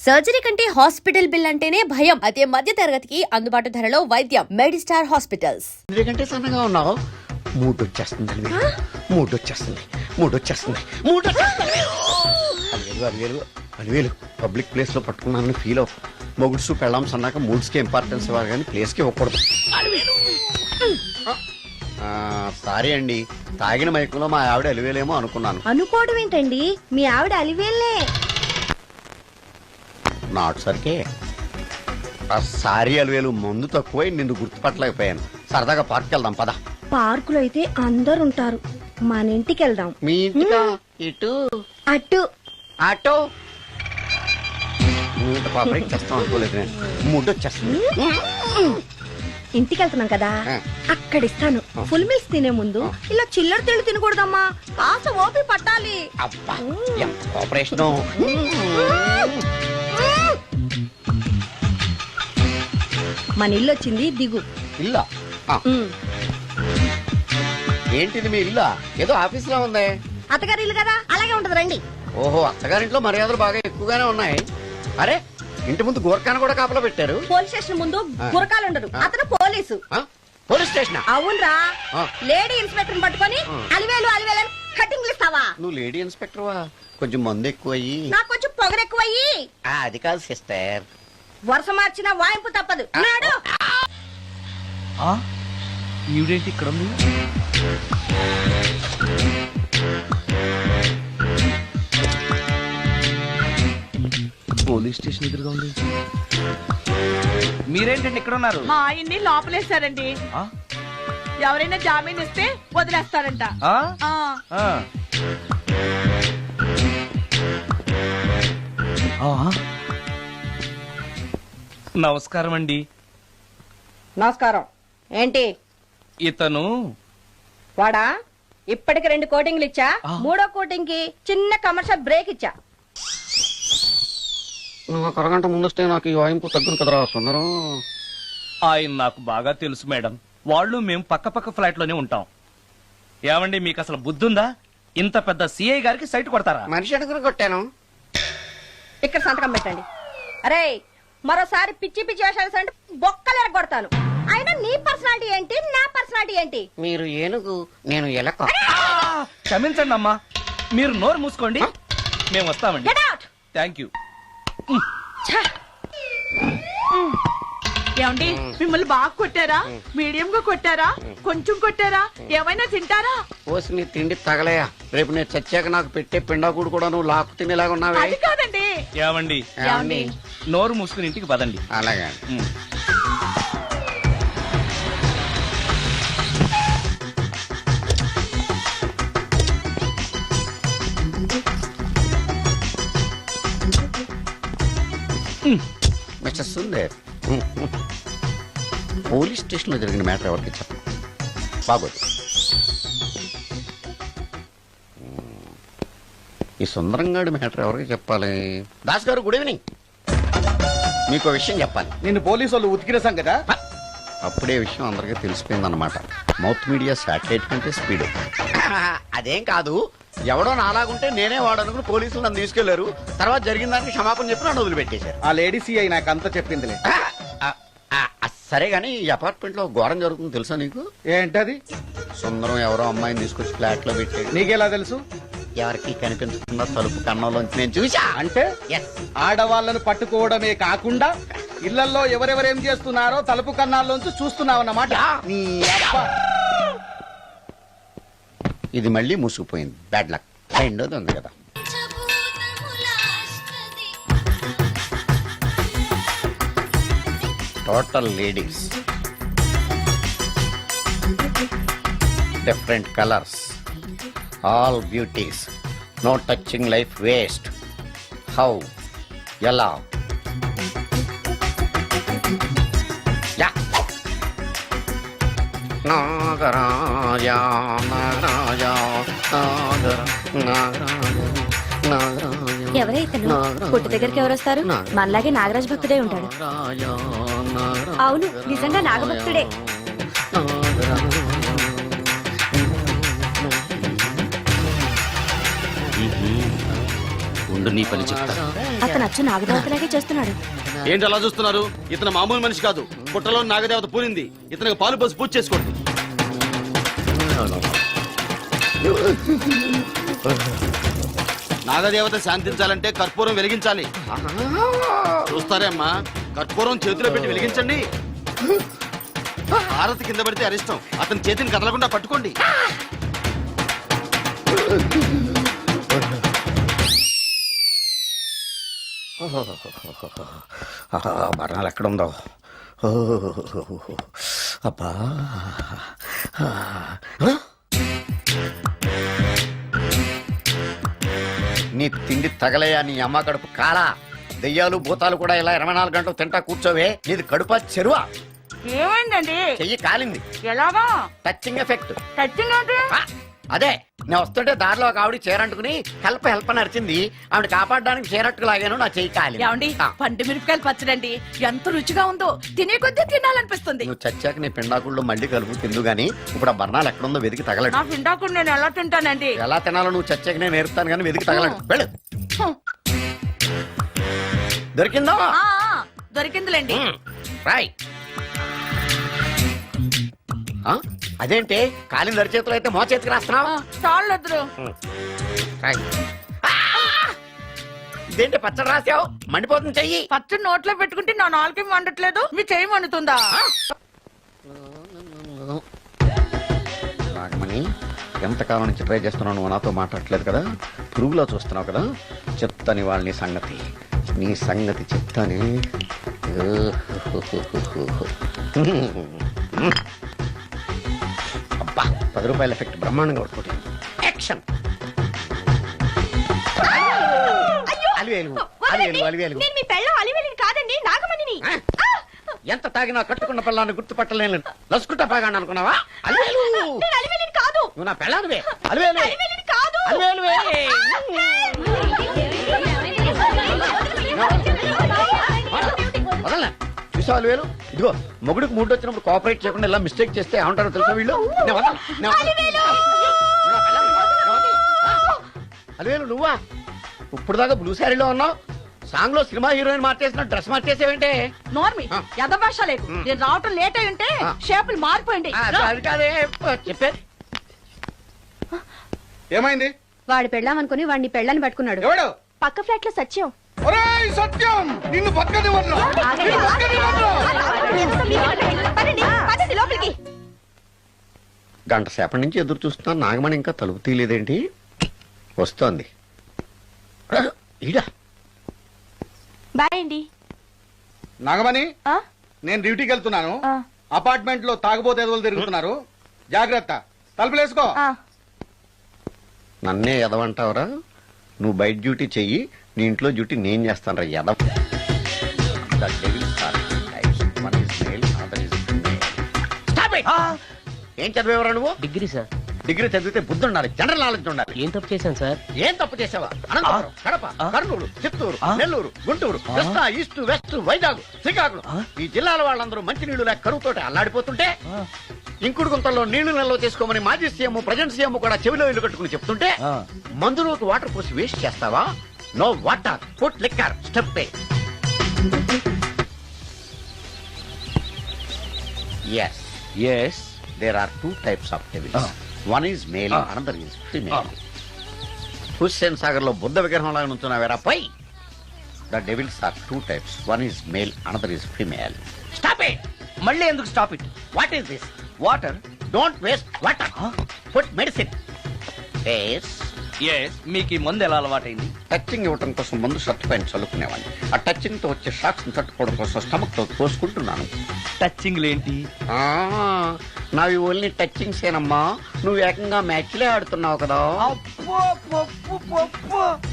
Surgery కంటే hospital bill అంటేనే భయం. అదే మధ్య తరగతికి అందుబాటు ధరలో వైద్యం. Medistar hospitals. ఎందుకంటే సన్నగా ఉన్నావు. మూడు వచ్చేస్తుంది అలివేలు పబ్లిక్ ప్లేస్ లో పట్టుకున్నానని ఫీల్ అవ్వ. మొగుడు సూప్ వెళ్ళాం సన్నాక మూడ్స్ కి ఇంపార్టెన్స్ ఇవ్వాలి కానీ ప్లేస్ కి ఇవ్వకూడదు. సారీ అండి, తాగిన మైకంలో మా ఆవిడ అలివేలేమో అనుకున్నాను. అనుకోవడం ఏంటండి, మీ ఆవిడ అలివేలే. నాట్ సరికే సారీ అలివేలు, మందు తక్కువై నిన్ను గుర్తుపట్టలేకపోయాను. సరదాగా పార్క్ వెళ్దాం పద. పార్కులో అయితే అందరు ఉంటారు, మన ఇంటికి వెళ్దాం. మీ ఇంటికా? ఇటు అటు ఆటో పాపరేట్ చేస్తాం అనుకోలేదు నేను. మూడు వచ్చేస్తుంది. ఇంటికి వెళ్తున్నాం కదా, అక్కడ ఇస్తాను. ఫుల్ మీల్స్ తినే ముందు ఇలా చిల్లర తిళ్ళు తినకూడదమ్మా, కాస్త ఓపి పట్టాలి. అబ్బా ఎంత కోఆపరేషన్. మన ఇల్లు వచ్చింది, దిగు. ఇల్లా? ఏంటిది మీ ఇల్లా? ఏదో ఆఫీస్ లో ఉంది. అత్తగారి ఇల్లు కదా, అలాగే ఉంటది, రండి. ఓహో, అత్తగారింట్లో మర్యాదలు బాగా ఎక్కువగానే ఉన్నాయి. అరే, ఇంటి ముందు గోర్ఖాను కూడా కాపలా పెట్టారు. పోలీస్ స్టేషన్ ముందు గురకాలు ఉండరు, అతను పోలీసు. Police station? అవునరా, లేడీ ఇన్స్పెక్టర్ పట్టుకొని అలివేలు అలివేలు కటింగ్ ఇస్తావా? నువ్వు లేడీ ఇన్స్పెక్టర్ వా? కొంచెం మందు ఎక్కువయ్యి. నాకు కొంచెం పొగరెక్కువయ్యి. అది కాదు సిస్టర్, వరుస మార్చిన వాయింపు తప్పదు. నాడు ఈవిడేంటి ఇక్కడ ఉంది? పోలీస్ స్టేషన్ ఎదురుగా ఉంది. మీరేంటండి ఇక్కడ ఉన్నారు? మా ఆయన్ని లోపలేస్తారండి. ఎవరైనా జామీన్ ఇస్తే వదిలేస్తారంట. నమస్కారం అండి. నమస్కారం. ఏంటి ఇతను? వాడా, ఇప్పటికి 2 కోటింగ్లు ఇచ్చా, 3వ కోటింగ్ కి చిన్న కమర్షియల్ బ్రేక్ ఇచ్చా. నువ్వు ఒక అరగంట ముందొస్తే నాకు ఈ వాయింపు తగ్గును కదరా సుందరం. ఆయన నాకు బాగా తెలుసు మేడం. వాళ్ళు మేము పక్క పక్క ఫ్లాట్ లోనే ఉంటాం. ఏమండి, మీకు అసలు బుద్ధుందా? ఇంత పెద్ద సిఐ గారికి సైట్ కొడతారా? మనిషి అడుగురు కొట్టాను. ఇక్కడ సంతకం పెట్టండి. అరే, మరోసారి పిచ్చి పిచ్చి వేషాలు అంటే బొక్కలు ఎరగొడతాను. అయినా నీ పర్సనాలిటీ ఏంటి, నా పర్సనాలిటీ ఏంటి? మీరు ఏనుగు, నేను ఎలక. క్షమించండి అమ్మా, మీరు నోరు మూసుకోండి, మేము వస్తామండి. Get out! Thank you. ఏమండి, మిమ్మల్ని బాగా కొట్టారా, మీడియం గా కొట్టారా, కొంచెం కొట్టారా, ఏమైనా తింటారా? పోసి నీ తిండి తగలయా. రేపు నేను చచ్చాక నాకు పెట్టే పిండాకుడు కూడా నువ్వు లాక్కు తినేలాగా ఉన్నావే. అది కాదండి. ఏమండి, ఏమండి? నోరు మూసుకుని ఇంటికి పదండి. అలాగే. మిస్టర్ సుందర్, పోలీస్ స్టేషన్ లో జరిగిన మ్యాటర్ ఎవరికి చెప్పండి. బాగోదు. ఈ సుందరంగాడి మ్యాటర్ ఎవరికి చెప్పాలి? దాస్ గారు, గుడ్ ఈవినింగ్. మీకు విషయం చెప్పాలి. నిన్ను పోలీసు వాళ్ళు ఉతికిన కదా? అప్పుడే విషయం అందరికీ తెలిసిపోయిందన్నమాట. మౌత్ మీడియా శాటిలైట్ కంటే స్పీడ్. అదేం కాదు, ఎవడో నాలాగుంటే నేనే వాడనుకుని పోలీసులు నన్ను తీసుకెళ్లారు. తర్వాత జరిగిన దానికి క్షమాపణ చెప్పి నన్ను వదిలిపెట్టేశారు. ఆ లేడీ సిఐ నాకు అంతా చెప్పిందిలే. సరే గానీ ఈ అపార్ట్మెంట్ లో ఘోరం జరుగుతుంది తెలుసా నీకు? ఏంటది? సుందరం ఎవరో అమ్మాయిని తీసుకొచ్చి ఫ్లాట్ లో పెట్టాడు. నీకెలా తెలుసు? ఎవరికి కనిపించకుండా తలుపు కన్నంలోంచి నేను చూసా. అంటే ఆడవాళ్ళను పట్టుకోవడమే కాకుండా ఇళ్లలో ఎవరెవరేం చేస్తున్నారో తలుపు కన్నాల్లోంచి చూస్తున్నావన్నమాట. నీ అబ్బా. ఇది మళ్ళీ మూసుకుపోయింది. Bad luck. రెండోది ఉంది కదా. Total ladies, different colors, all beauties, no touching life waste. How, ఎలా? నాగరాజా నాగరాజా ఎవరైతను పుట్టు దగ్గరికి ఎవరు వస్తారు? మనలాగే నాగరాజ భక్తుడే ఉంటాడు. అవును, నిజంగా నాగభక్తుడే. ఉండు నీ పని చెప్తా. అతను అచ్చు నాగదేవతలాగే చేస్తున్నాడు. ఏంటి అలా చూస్తున్నారు? ఇతను మామూలు మనిషి కాదు. పుట్టలో నాగదేవత పూరింది. ఇతనికి పాలు పోసి పూజ చేసుకోండి. నాగదేవత శాంతించాలంటే కర్పూరం వెలిగించాలి. చూస్తారే అమ్మా, కర్పూరం చేతిలో పెట్టి వెలిగించండి. హారతి కింద పడితే అరిష్టం. అతని చేతిని కదలకుండా పట్టుకోండి. బరణాలు ఎక్కడుందో. అబ్బా, నీ తిండి తగలయా నీ అమ్మ కడుపు కాలా. దెయ్యాలు భూతాలు కూడా ఇలా 24 గంటలు తింటా కూర్చోవే. నీది కడుపా చెరువా? ఏమైందండి? చెయ్యి కాలింది. ఎలాగా? Touching effect. టచింగ్ అంటే? అదే, నేను వస్తుంటే దారిలో ఒక ఆవిడ చీరంటుకుని హెల్ప్ అని అరిచింది. ఆవిడ కాపాడడానికి చీరట్టుకు లాగాను, నా చెయ్యి కాలి. ఏమండి, పండు మిరపకాయలు పచ్చడండి ఎంత రుచిగా ఉందో. తినే కొద్దీ తినాలనిపిస్తుంది. నువ్వు చచ్చాక నీ పిండాకుళ్ళు మళ్ళీ కలుపు తిందు గానీ ఇప్పుడు ఆ బర్ణాలు ఎక్కడుందో వెతికి తగలడు. నా పిండాకుడు నేను ఎలా తింటానండి? ఎలా తినాలో నువ్వు చచ్చాక నేను నేర్పుతాను కానీ వెతికి తగలడు. వెళ్ళు. దొరికిందా? దొరికిందిలేండి. రాయ్. అదేంటి కాలిన దరిచేతులు అయితే మో చేతికి రాస్తున్నావు? చాలు వద్దురు. ఇదేంటి పచ్చడి రాసావు? మండిపోతుంది చెయ్యి. పచ్చడి నోట్లో పెట్టుకుంటే నా నాలుగేం వండట్లేదు, మీ చెయ్యి వండుతుందా? నాగమణి, ఎంతకాలం నుంచి ట్రై చేస్తున్నావు, నువ్వు నాతో మాట్లాడట్లేదు కదా, పురుగులో చూస్తున్నావు కదా, చెప్తాను వాళ్ళ నీ సంగతి చెప్తానే. అబ్బా, 10 రూపాయల ఎఫెక్ట్ బ్రహ్మాండంగా కొట్టుకుంటుంది. యాక్షన్. అలివేలు. నేను మీ పెళ్ళం అలివేలిని కాదండి, నాగమణిని. ఎంత తాగినా కట్టుకున్న పిల్లాన్ని గుర్తుపట్టలేను. లసుకుంటా పాగాను అనుకున్నావా? అలివేలు. నేను అలివేలిని కాదు. నువ్వు నా పిల్లానివే. అలివేలు. అలివేలిని కాదు. అలివేలువే. వదలనా? చూసావు అలివేలు? ఇదిగో మొగుడికి మూడు వచ్చినప్పుడు కోఆపరేట్ చేయకుండా ఇలా మిస్టేక్ చేస్తే ఏమంటారో తెలుసా వీళ్ళు? అలివేలు నువ్వా? ఇప్పుడు దాకా బ్లూ శారీలో ఉన్నావు, సాంగ్ లో సినిమా హీరోయిన్ మార్చేసిన డ్రెస్ మార్చేసేవేంటే? నోర్మి యథభాష లేదు. నేను రావటం లేట్ అయి ఉంటే షేపులు మారిపోయింది. అది కాదే చెప్పేది. ఏమైంది? వాడు పెళ్ళామనుకుని వాడిని పెళ్ళని పట్టుకున్నాడు. ఎవడు? పక్క ఫ్లాట్ లో సత్యం. ఒరేయ్ సత్యం, నిన్ను బతకనివ్వను. లోపలికి. గంట సేపటి నుంచి ఎదురు చూస్తున్నా, నాగమణి ఇంకా తలుపు తీయలేదేంటి? వస్తోంది. ఈడా బాయ్ అండి. నాగమణి, నేను డ్యూటీకి వెళ్తున్నాను. అపార్ట్మెంట్ లో తాగుబోతు ఎదవలు తిరుగుతున్నారు, జాగ్రత్త. తలుపులేసుకో. నన్నే ఎదవంటావురా? నువ్వు బయట డ్యూటీ చెయ్యి, నీ ఇంట్లో డ్యూటీ నేను చేస్తాను రా ఎదవ. ఏం చదివేవరా నువ్వు? Degree sir. డిగ్రీ చదివితే బుద్ధి ఉండాలి, జనరల్ నాలెడ్జ్ ఉండాలి. ఏం తప్పు చేశాను సార్? ఏం తప్పు చేసావా? అనంతపురం, కడప, కర్నూలు, చిత్తూరు, నెల్లూరు, గుంటూరు, కృష్ణా, ఈస్ట్, వెస్ట్, వైజాగ్, శ్రీకాకుళం, ఈ జిల్లాల వాళ్ళందరూ మంచినీళ్లు లేక కరువుతోటి అల్లాడిపోతుంటే ఇంకుడు గుంతల్లో నీళ్లు నిల్వ చేసుకోమని మాజీ సీఎం, ప్రజెంట్ సీఎం కూడా చెవిలో ఇల్లు కట్టుకుని చెప్తుంటే మందులోకి వాటర్ పోసి వేస్ట్ చేస్తావా? No water, put liquor, step. Yes. Yes. There are 2 types of devils. One is male, another is female. Hussain Sagar లో బుద్ధ విగ్రహం లాగా నుంచున్నావేరా పై. The devils are 2 types. One is male, another is female. Stop it! మళ్ళీ ఎందుకు stop it? What is this? Water. Don't waste water. Put medicine. Yes. Yes, మీకు ఈ మందు ఎలా అలవాటైంది? టచింగ్ ఇవ్వటం కోసం ముందు షర్ట్ పైన చల్లుకునేవాడిని. ఆ టచింగ్ తో వచ్చే షాక్స్ ని తట్టుకోవడం కోసం స్టమక్ తో పోసుకుంటున్నాను. టచింగ్ లేంటి? నావి ఓన్లీ టచింగ్స్ ఏనమ్మా. నువ్వు ఏకంగా మ్యాచ్లే ఆడుతున్నావు కదా.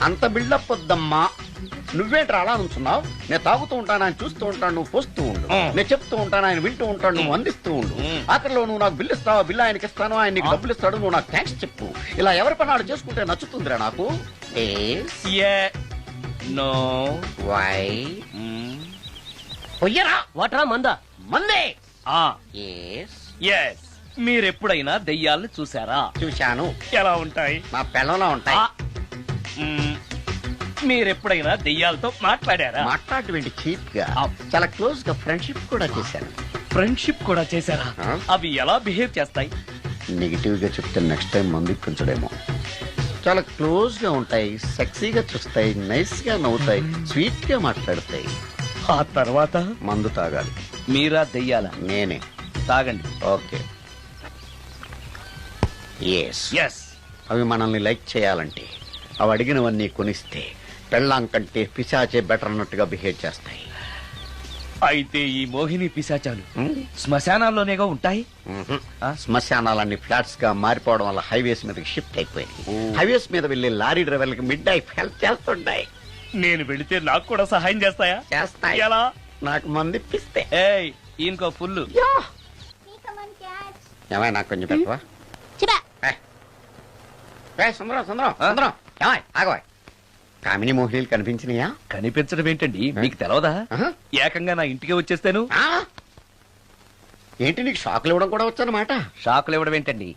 అంత బిల్డప్ వద్దమ్మా. నువ్వేంట్రా అలా నుంచున్నావు? నేను తాగుతూ ఉంటాను, ఆయన చూస్తూ ఉంటాను, నువ్వు పోస్తూ ఉండు. నేను చెప్తూ ఉంటాను, ఆయన వింటూ ఉంటాడు, నువ్వు అందిస్తూ ఉండు. ఆఖరిలో నువ్వు నాకు బిల్లు ఇస్తావా, బిల్లు ఆయనకి ఇస్తాను, ఆయన నీకు డబ్బులు ఇస్తాడు, నువ్వు నాకు థ్యాంక్స్ చెప్పు. ఇలా ఎవరి పని ఆడు చేసుకుంటే నచ్చుతుందిరా నాకు. నో. వై? పొయ్యరా. వాటరా మందా? మందే. ఎస్. మీరెప్పుడైనా దెయ్యాలను చూసారా? చూశాను. ఎలా ఉంటాయి? నా పిల్లలా ఉంటాయి. మీరెప్పుడైనా దెయ్యాలతో మాట్లాడారా? మాట్లాడేటువంటి చీప్ గా ఆ. చాలా క్లోజ్ గా ఫ్రెండ్షిప్ కూడా చేశాను. ఫ్రెండ్షిప్ కూడా చేశారా? ఆ. అవి ఎలా బిహేవ్ చేస్తాయి? నెగిటివ్ గా చెప్తే నెక్స్ట్ టైం మందు ఇప్పించడేమో. చాలా క్లోజ్ గా ఉంటాయి, సెక్సీగా చూస్తాయి, నైస్ గా నవ్వుతాయి, స్వీట్ గా మాట్లాడతాయి. ఆ తర్వాత మందు తాగాలి. మీరా దెయ్యాల? నేనే. తాగండి. ఓకే. ఎస్. ఎస్. అవి మనల్ని లైక్ చేయాలంటే అవి అడిగినవన్నీ కొనిస్తే పెళ్ళాం కంటే పిశాచే బెటర్ అన్నట్టుగా బిహేవ్ చేస్తాయి. అయితే ఈ మోహిని పిశాచాలు హ్మ్? శ్మశానాల్లోనేగా ఉంటాయి? మ్మ్హ్. ఆ? శ్మశానాలన్నీ ఫ్లాట్స్ గా మారిపోవడం వల్ల హైవేస్ మీదకి షిఫ్ట్ అయిపోయింది. హైవేస్ మీద వెళ్లే లారీ డ్రైవర్లకి మిడ్ నైట్ హెల్ప్ చేస్తుంటాయి. నేను వెళితే నాకు కూడా సహాయం చేస్తాయా? చేస్తాయి. ఎలా? నాకు మంది ఇప్పిస్తే. ఏయ్ ఇంకో ఫుల్. ఏమై నాకు కొంచెం పెట్టవా? సుందరం సుందరం ఆ? సుందరం ఏమై ఆగవా? కామిని మోహినీలు కనిపించినాయా? కనిపించడం ఏంటండి, మీకు తెలవదా? ఆహా. ఏకంగా నా ఇంటికి వచ్చేస్తాను. ఆ? ఏంటి నీకు షాకులు ఇవ్వడం కూడా వచ్చానమాట? షాకులు ఇవ్వడం ఏంటండి?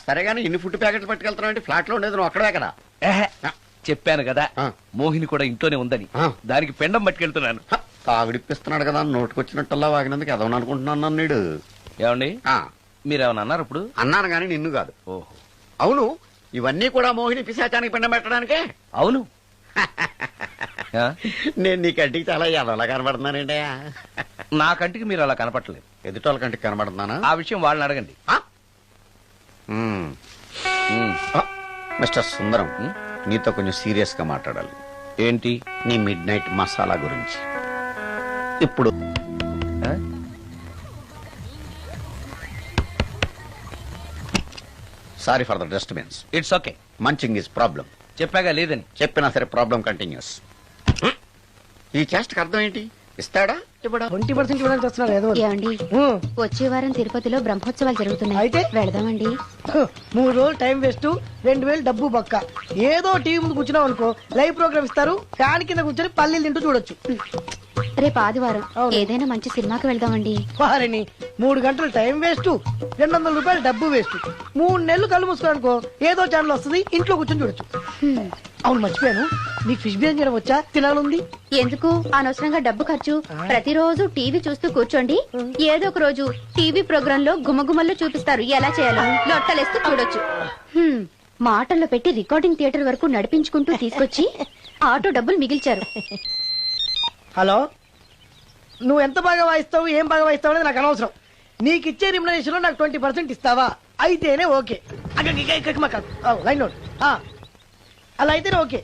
సరేగాని ఇన్ని ఫుడ్ ప్యాకెట్లు పట్టుకెళ్తున్నావు అంటే ఫ్లాట్ లో ఉండేది నువ్వు అక్కడే కదా. ఏహే, చెప్పాను కదా ఆ. మోహిని కూడా ఇంట్లోనే ఉందని. ఆ. దానికి పెండం పట్టుకెళ్తున్నాను. తాగుడిప్పిస్తున్నాడు కదా నోటుకొచ్చినట్టల్లా వాగినందుకు ఎదవని అనుకుంటున్నాను నీడు. ఏమండి మీరేమన్నా అన్నారు ఇప్పుడు? అన్నాను గాని నిన్ను కాదు. ఓహో అవును, ఇవన్నీ కూడా మోహిని పిశాచానికి పిండం పెట్టడానికే. అవును. ఆ? నేను నీ కంటికి చాలా ఎదవలా కనబడుతున్నానండి. నా కంటికి మీరు అలా కనపట్లేదు. ఎదుటోళ్ళ కంటికి కనబడుతున్నానా? ఆ విషయం వాళ్ళని అడగండి. ఆ? మ్మ్. ఉమ్. ఆ, మిస్టర్ సుందరం, నీతో కొంచెం సీరియస్ గా మాట్లాడాలి. ఏంటి? నీ మిడ్ నైట్ మసాలా గురించి. ఇప్పుడు ఆ? Sorry for the disturbance. It's okay. Munching is problem. చెప్పాగా లేదని. చెప్పినా సరే ప్రాబ్లం కంటిన్యూస్. ఈ చేష్టకి అర్థం ఏంటి? ఇస్తాడా ఇవ్వడా? 20% ఇవ్వడానికి వస్తున్నారు ఏదో ఏమండి వచ్చే వారం తిరుపతిలో బ్రహ్మోత్సవాలు జరుగుతున్నాయి. అయితే? వెళదామండి. 3 రోజులు టైం వేస్ట్, 2000 డబ్బు బొక్క. ఏదో టీవీ ముందు కూర్చున్నాం అనుకో, లైవ్ ప్రోగ్రామ్ ఇస్తారు, ఫ్యాన్ కింద కూర్చొని పల్లీలు తింటూ చూడొచ్చు. రేపు ఆదివారం అవును. ఏదైనా మంచి సినిమాకి వెళ్దామండి. వారిని 3 గంటలు టైం వేస్ట్, 200 రూపాయలు డబ్బు వేస్ట్. 3 నెలలు కళ్ళు మూసుకో అనుకో, ఏదో ఛానల్ వస్తుంది, ఇంట్లో కూర్చొని చూడొచ్చు. అవును మర్చిపోయాను, నీకు ఫిష్ బిర్యానీ చేయడం వచ్చా? తినాలుంది. ఎందుకు అనవసరంగా డబ్బు ఖర్చు? ప్రతిరోజు టీవీ చూస్తూ కూర్చోండి, ఏదో ఒక రోజు టీవీ ప్రోగ్రామ్ లో గుమ్మగుమ్మల్లో చూపిస్తారు ఎలా చేయాలో. లొట్టలేస్తూ చూడొచ్చు. మాటల్లో పెట్టి రికార్డింగ్ థియేటర్ వరకు నడిపించుకుంటూ తీసుకొచ్చి ఆటో డబ్బులు మిగిల్చారు. హలో, నువ్వు ఎంత బాగా వాయిస్తావు, ఏం బాగా వాయిస్తావు అనేది నాకు అనవసరం. నీకు ఇచ్చే రిమ్యునరేషన్ లో నాకు 20% ఇస్తావా? అయితేనే ఓకే. Line note. అలా అయితేనే ఓకే.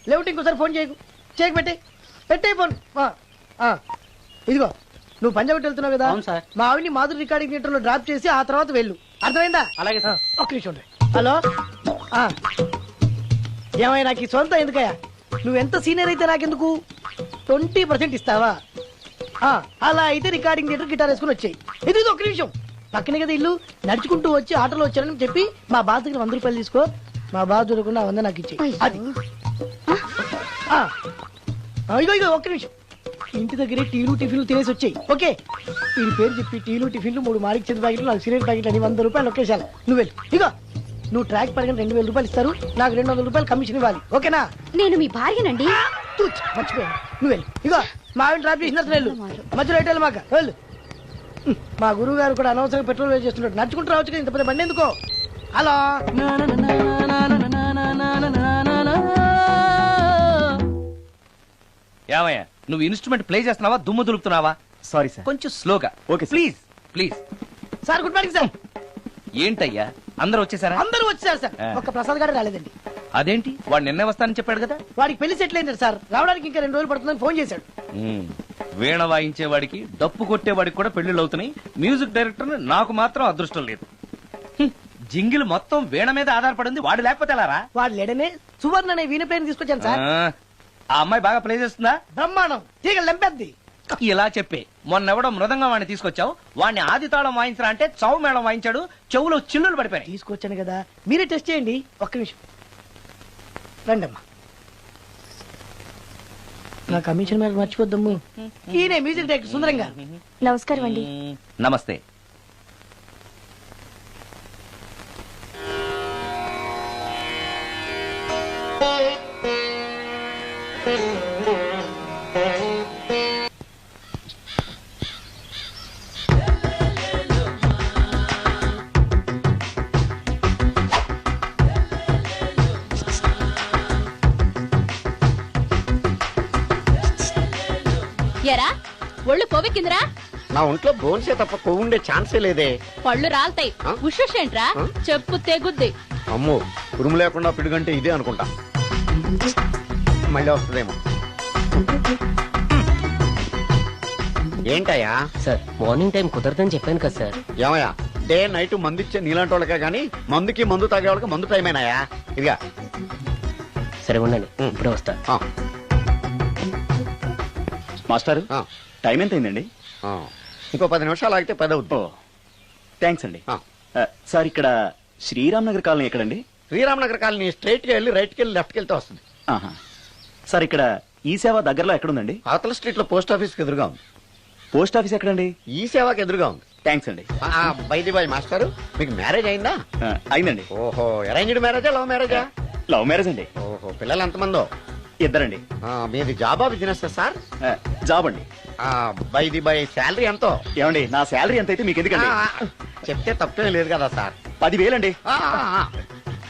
లేవుటి ఇంకోసారి ఫోన్ చేయకు పెట్టే ఫోన్. ఇదిగో నువ్వు పంజాబ్ వెళ్తున్నావు కదా, మా ఆవిడ్ని మాధురి రికార్డింగ్ థియేటర్ లో డ్రాప్ చేసి ఆ తర్వాత వెళ్ళు. అర్థమైందా? అలాగే. ఒక్క నిమిషం ఉండు. హలో, ఏమైనా నాకు ఈ సొంత ఎందుకయ్యా? నువ్వెంత సీనియర్ అయితే నాకెందుకు? 20% ఇస్తావా? అలా అయితే రికార్డింగ్ థియేటర్ గిటార్ వేసుకుని వచ్చాయి. ఇది ఒక్క నిమిషం, పక్కనే కదా ఇల్లు, నడుచుకుంటూ వచ్చి ఆటోలో వచ్చానని చెప్పి మా బాధ దగ్గర 100 రూపాయలు తీసుకో. మా బాధ దొరకకుండా 100 నాకు ఇచ్చి. అది ఇగో ఒక్క నిమిషం, ఇంటి దగ్గరే టీలు టిఫిన్లు తినేసి వచ్చాయి. ఓకే, వీడి పేరు చెప్పి టీలు టిఫిన్లు 3 మారికి చెంది ప్యాకెట్లు, 4 సిగరెట్ ప్యాకెట్లు అని 100 రూపాయలు ఒకేసారి. నువ్వు వెళ్ళు. ఇగో నువ్వు ట్రాక్ పడగానే 2000 రూపాయలు ఇస్తారు, నాకు 200 రూపాయలు కమిషన్ ఇవ్వాలి. ఓకేనా? నేను మీ భార్యనండి. మర్చిపోయాను. నువ్వు వెళ్ళు. ఇగో మా ఆవిడ డ్రాప్ చేసిన వెళ్ళు, మధ్యలో ఎటు మాక వెళ్ళు. మా గురువు గారు కూడా అనవసరంగా పెట్రోల్ వేస్ట్ చేస్తున్నాడు. నడుచుకుంటూ రావచ్చు కదా, ఇంత పెద్ద బండి ఎందుకో. హలో, ఏమయ్యా నువ్వు ఇన్స్ట్రుమెంట్ ప్లే చేస్తున్నావా, దుమ్ము దులుపుతున్నావా? Sorry sir. కొంచెం స్లోగా. Okay please please. Sir good morning sir. ఏంటయ్యా అందరూ వచ్చేసారా? అందరూ వచ్చారు సార్, ఒక్క ప్రసాద్ గారు రాలేదండి. అదేంటి, వాడు నిన్నే వస్తానని చెప్పాడు కదా. వాడికి పెళ్లి సెటిల్ అయింది సార్, రావడానికి ఇంకా 2 రోజులు పడుతుందని ఫోన్ చేశాడు. వీణ వాయించేవాడికి డప్పు కొట్టేవాడికి కూడా పెళ్లిళ్ళు అవుతున్నాయి. మ్యూజిక్ డైరెక్టర్ నాకు మాత్రం అదృష్టం లేదు. జింగిల్ మొత్తం వీణ మీద ఆధారపడింది, వాడు లేకపోతే ఎలారా? వాడు లేడనే సువర్ణ అనే వీణ ప్లేని తీసుకొచ్చాను సార్. ఆ అమ్మాయి బాగా ప్లే చేస్తుందా? బ్రహ్మాండం, తీగ లెంపెద్ది. ఇలా చెప్పే మొన్నెవడో మృదంగం వాడిని తీసుకొచ్చావు, వాడిని ఆది తాళం వాయించరా అంటే చౌ మేళం వాయించాడు, చెవులో చిల్లులు పడిపోయాయి. తీసుకొచ్చాను కదా, మీరే టెస్ట్ చేయండి. ఒక్క నిమిషం రండమ్మా. నా కమిషన్ మీద మర్చిపోద్దమ్ము. ఈయనే మ్యూజిక్ డైరెక్టర్ సుందరం గారు. నమస్కారం అండి. నమస్తే. ఎరా ఒళ్ళు కొవ్వెక్కిందిరా? నా ఒంట్లో బోన్సే తప్ప కొవ్వు ఉండే ఛాన్సే లేదే. పళ్ళు రాల్తాయి. ఆ? ఉషేంట్రా? ఆ? చెప్పు తెగుద్ది. అమ్మో, ఉరుము లేకుండా పిడుగంటే ఇదే అనుకుంటా. మళ్ళీ వస్తుందేమో. ఏంటయ్యా? సార్ మార్నింగ్ టైం కుదరదని చెప్పాను కదా సార్. ఏమయ్యా, డే నైట్ మందు ఇచ్చే నీలాంటి వాళ్ళకే గానీ మందుకి మందు తాగే వాళ్ళకి మందు టైమేనాయా? ఇదిగా. సరే ఉండండి, ఇప్పుడే వస్తా. ఆ, మాస్టారు ఆ, టైం ఎంత అయిందండి? ఆ. ఇంకో 10 నిమిషాలు ఆగితే 10 అవుతుంది. థ్యాంక్స్ అండి. ఆ. సార్ ఇక్కడ శ్రీరామ్ నగర్ కాలనీ ఎక్కడండి? శ్రీరామ్ నగర్ కాలనీ స్ట్రైట్ గా వెళ్ళి రైట్ కి వెళ్ళి లెఫ్ట్ కి వెళ్తే వస్తుంది. ఆహా. సార్ ఇక్కడ ఈ సేవ దగ్గరలో ఎక్కడుందండి? అవతల స్ట్రీట్ లో పోస్ట్ ఆఫీస్ కి ఎదురుగా ఉంది. పోస్ట్ ఆఫీస్ ఎక్కడండి? ఈ సేవకి ఎదురుగా ఉంది. థ్యాంక్స్ అండి. బైది బాయ్ మాస్టారు, మీకు మ్యారేజ్ అయిందా? అయిందండి. ఓహో, అరేంజ్డ్ మ్యారేజా లవ్ మ్యారేజా? లవ్ మ్యారేజ్ అండి. ఓహో, పిల్లలు ఎంతమందో? ఇద్దరండి. మీది జాబా బిజినెస్ సార్? జాబ్ అండి. బైది బాయ్ శాలరీ ఎంతో? ఏమండి, నా శాలరీ ఎంత అయితే మీకు ఎందుకండి? చెప్తే తప్పేం లేదు కదా సార్. 10,000 అండి.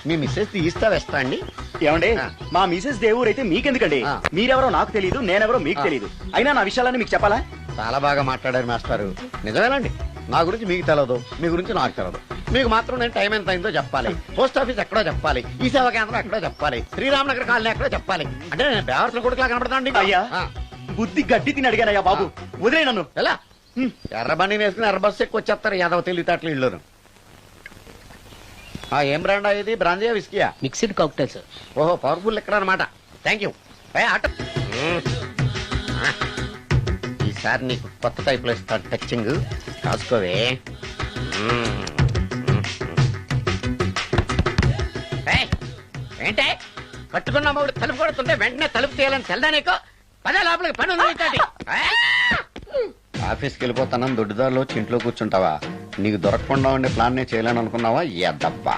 మీ మిస్సెస్ తీస్తా వేస్తా అండి. ఏమండి, ఆ. మా మిసెస్ దేవూర్ అయితే మీకెందుకండి? ఆ. మీరెవరో నాకు తెలియదు, నేనెవరో మీకు తెలియదు. అయినా నా విషయాలని మీకు చెప్పాలా? చాలా బాగా మాట్లాడారు మాస్టారు. నిజమేనండి, నా గురించి మీకు తెలదు, మీ గురించి నాకు తెలదు. మీకు మాత్రం నేను టైం ఎంత అయిందో చెప్పాలి, పోస్ట్ ఆఫీస్ ఎక్కడో చెప్పాలి, ఈ సేవా కేంద్రం ఎక్కడో చెప్పాలి, శ్రీరామ్ నగర్ కాలనీ ఎక్కడో చెప్పాలి. అంటే నేను బేవర్సల కొడుకులా కనపడతాను. అయ్యా, బుద్ధి గడ్డి తిని అడిగానయ్యా బాబు, వదిలే నన్ను. ఎలా ఎర్ర బండి వేసుకుని ఎర్ర బస్సు ఎక్కువ వచ్చేస్తారు యాదవ తెలివితేటలు ఇళ్ళును. ఏం బ్రాండా ఇది? బ్రాంజియా విస్కియా? Mixed cocktail sir. ఓహో, పవర్ఫుల్ ఎక్కడ అనమాట. Thank you. ఆటో ఈసారి నీకు కొత్త టైప్ లో ఇస్తాను టచ్చింగ్, కాసుకోవే. ఏంటే కట్టుకున్న మూడు తలుపు కొడుతుంటే వెంటనే తలుపు తీయాలని తెల్దా నీకు? పదే లోపలికి పని ఉంది. ఆఫీస్కి వెళ్ళిపోతానని దొడ్డుదారిలో ఇంట్లో కూర్చుంటావా? నీకు దొరకకుండా ఉండే ప్లాన్ నేను చేయలేను అనుకున్నావా? ఎద్దబ్బా.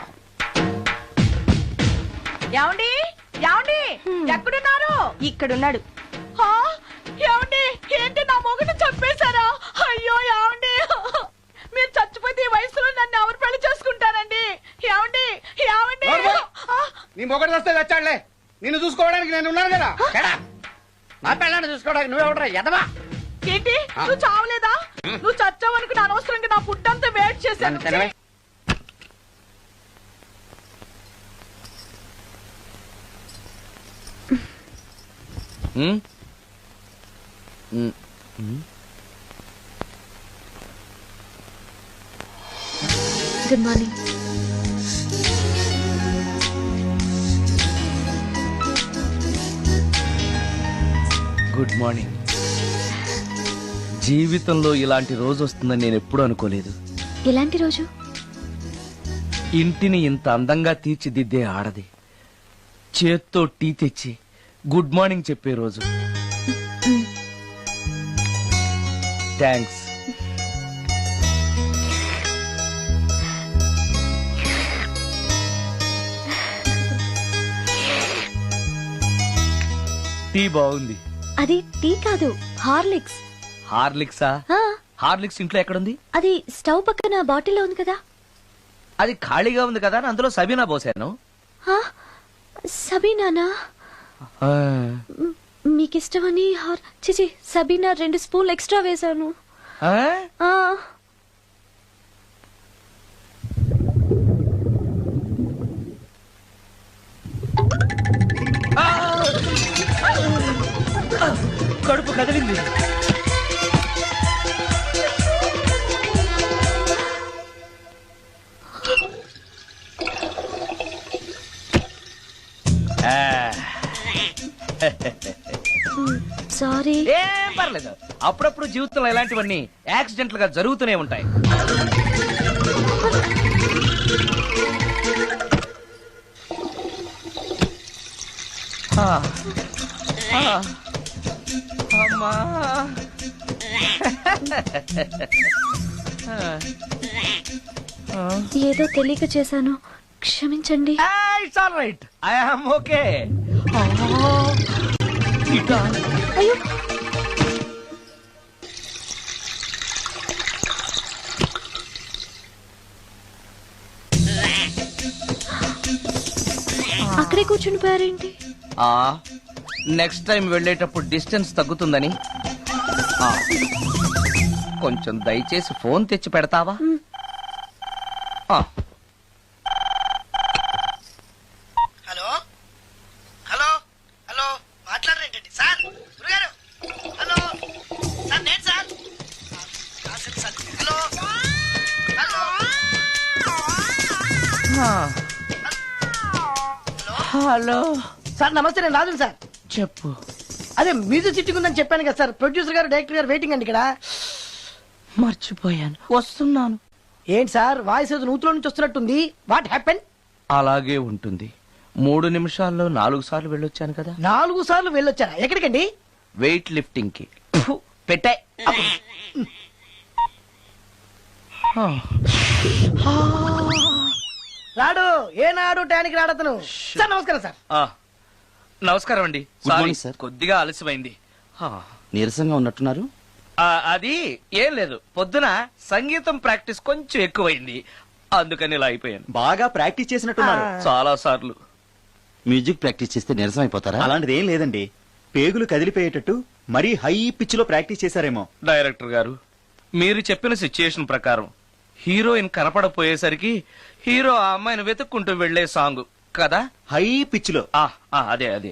ఏమండి ఏమండి ఎక్కడున్నారు? ఇక్కడున్నాడు. హా? ఏమండి, ఏంటి నా మొగుడు చంపేశారా? అయ్యో ఏమండి, మీరు చచ్చిపోతే ఈ వయసులో నన్ను ఎవరు పెళ్లి చేసుకుంటారండి? ఏమండి ఏమండి? నీ మొగడు వస్తే వచ్చాడులే, నిన్ను చూసుకోవడానికి నేను ఉన్నాను కదా. నా పిల్లని చూసుకోవడానికి నువ్వెవడరా ఎదవా? ఏంటి, నువ్వు చావలేదా? నువ్వు చచ్చావనుకుని అనవసరంగా నా ఫుడ్ అంతా వేట్ చేశాను. తినవే. Good morning. Good morning. జీవితంలో ఇలాంటి రోజు వస్తుందని నేను ఎప్పుడూ అనుకోలేదు. ఎలాంటి రోజు? ఇంటిని ఇంత అందంగా తీర్చిదిద్దే ఆడది చేత్తో టీ తెచ్చి గుడ్ మార్నింగ్ చెప్పే రోజు. థ్యాంక్స్. టీ బాగుంది. అది టీ కాదు, హార్లిక్స్. హార్లిక్సా? హార్లిక్స్ ఇంట్లో ఎక్కడుంది? అది స్టవ్ పక్కన బాటిల్లో ఉంది కదా. అది ఖాళీగా ఉంది కదా అని అందులో సబీనా పోసాను. సబీనానా? మీకిష్టమని చిచి సబీనా 2 స్పూన్లు ఎక్స్ట్రా వేశాను. కడుపు కదిలింది. సారీ. ఏం పర్లేదు, అప్పుడప్పుడు జీవితంలో ఇలాంటివన్నీ యాక్సిడెంట్లు గా జరుగుతూనే ఉంటాయి. అమ్మా, ఏదో తెలియక చేశాను, క్షమించండి. It's all right, I am okay. అయ్యో, అక్కడే కూర్చుని పోయారేంటి? నెక్స్ట్ టైం వెళ్ళేటప్పుడు డిస్టెన్స్ తగ్గుతుందని కొంచెం దయచేసి ఫోన్ తెచ్చి పెడతావా? ఆ. హలో హలో హలో మాట్లాడరేంటండి సార్ గురుగారు? హలో సార్ నేను sir hello hello hello sir నమస్తే, నేను రాజు సార్. చెప్పు. అదే మ్యూజిక్ సిట్టింగ్ ఉందని చెప్పాను కదా సార్. ప్రొడ్యూసర్ గారు డైరెక్టర్ గారు వెయిటింగ్ అండి ఇక్కడ. మర్చిపోయాను, వస్తున్నాను. ఏంటి సార్ వాయిస్ ఏదో నూతులో నుంచి వస్తున్నట్టుంది? What happen? అలాగే ఉంటుంది. 3 నిమిషాల్లో 4 సార్లు వెళ్ళొచ్చాను కదా. 4 సార్లు వెళ్ళొచ్చారా? ఎక్కడికండి? వెయిట్ లిఫ్టింగ్ కి. పెట్టే. రాడు ఏనాడు టానికి రాడతను. సార్ నమస్కారం సార్. నమస్కారం అండి. Good morning, sorry, sir. కొద్దిగా ఆలస్యమైంది. నీరసంగా ఉన్నట్టున్నారు. అది ఏం లేదు, పొద్దున సంగీతం ప్రాక్టీస్ కొంచెం ఎక్కువైంది, అందుకని ఇలా అయిపోయాను. బాగా ప్రాక్టీస్ చేసినట్టున్నారు. చాలా సార్లు. మ్యూజిక్ ప్రాక్టీస్ చేస్తే నీరసం అయిపోతారా? అలాంటిది ఏం లేదండి. పేగులు కదిలిపోయేటట్టు మరీ హై పిచ్ లో ప్రాక్టీస్ చేశారేమో. డైరెక్టర్ గారు, మీరు చెప్పిన సిచ్యుయేషన్ ప్రకారం హీరోయిన్ కనపడపోయేసరికి హీరో ఆ అమ్మాయిని వెతుక్కుంటూ వెళ్లే సాంగ్ కదా. హై పిచ్ లో. అదే అదే.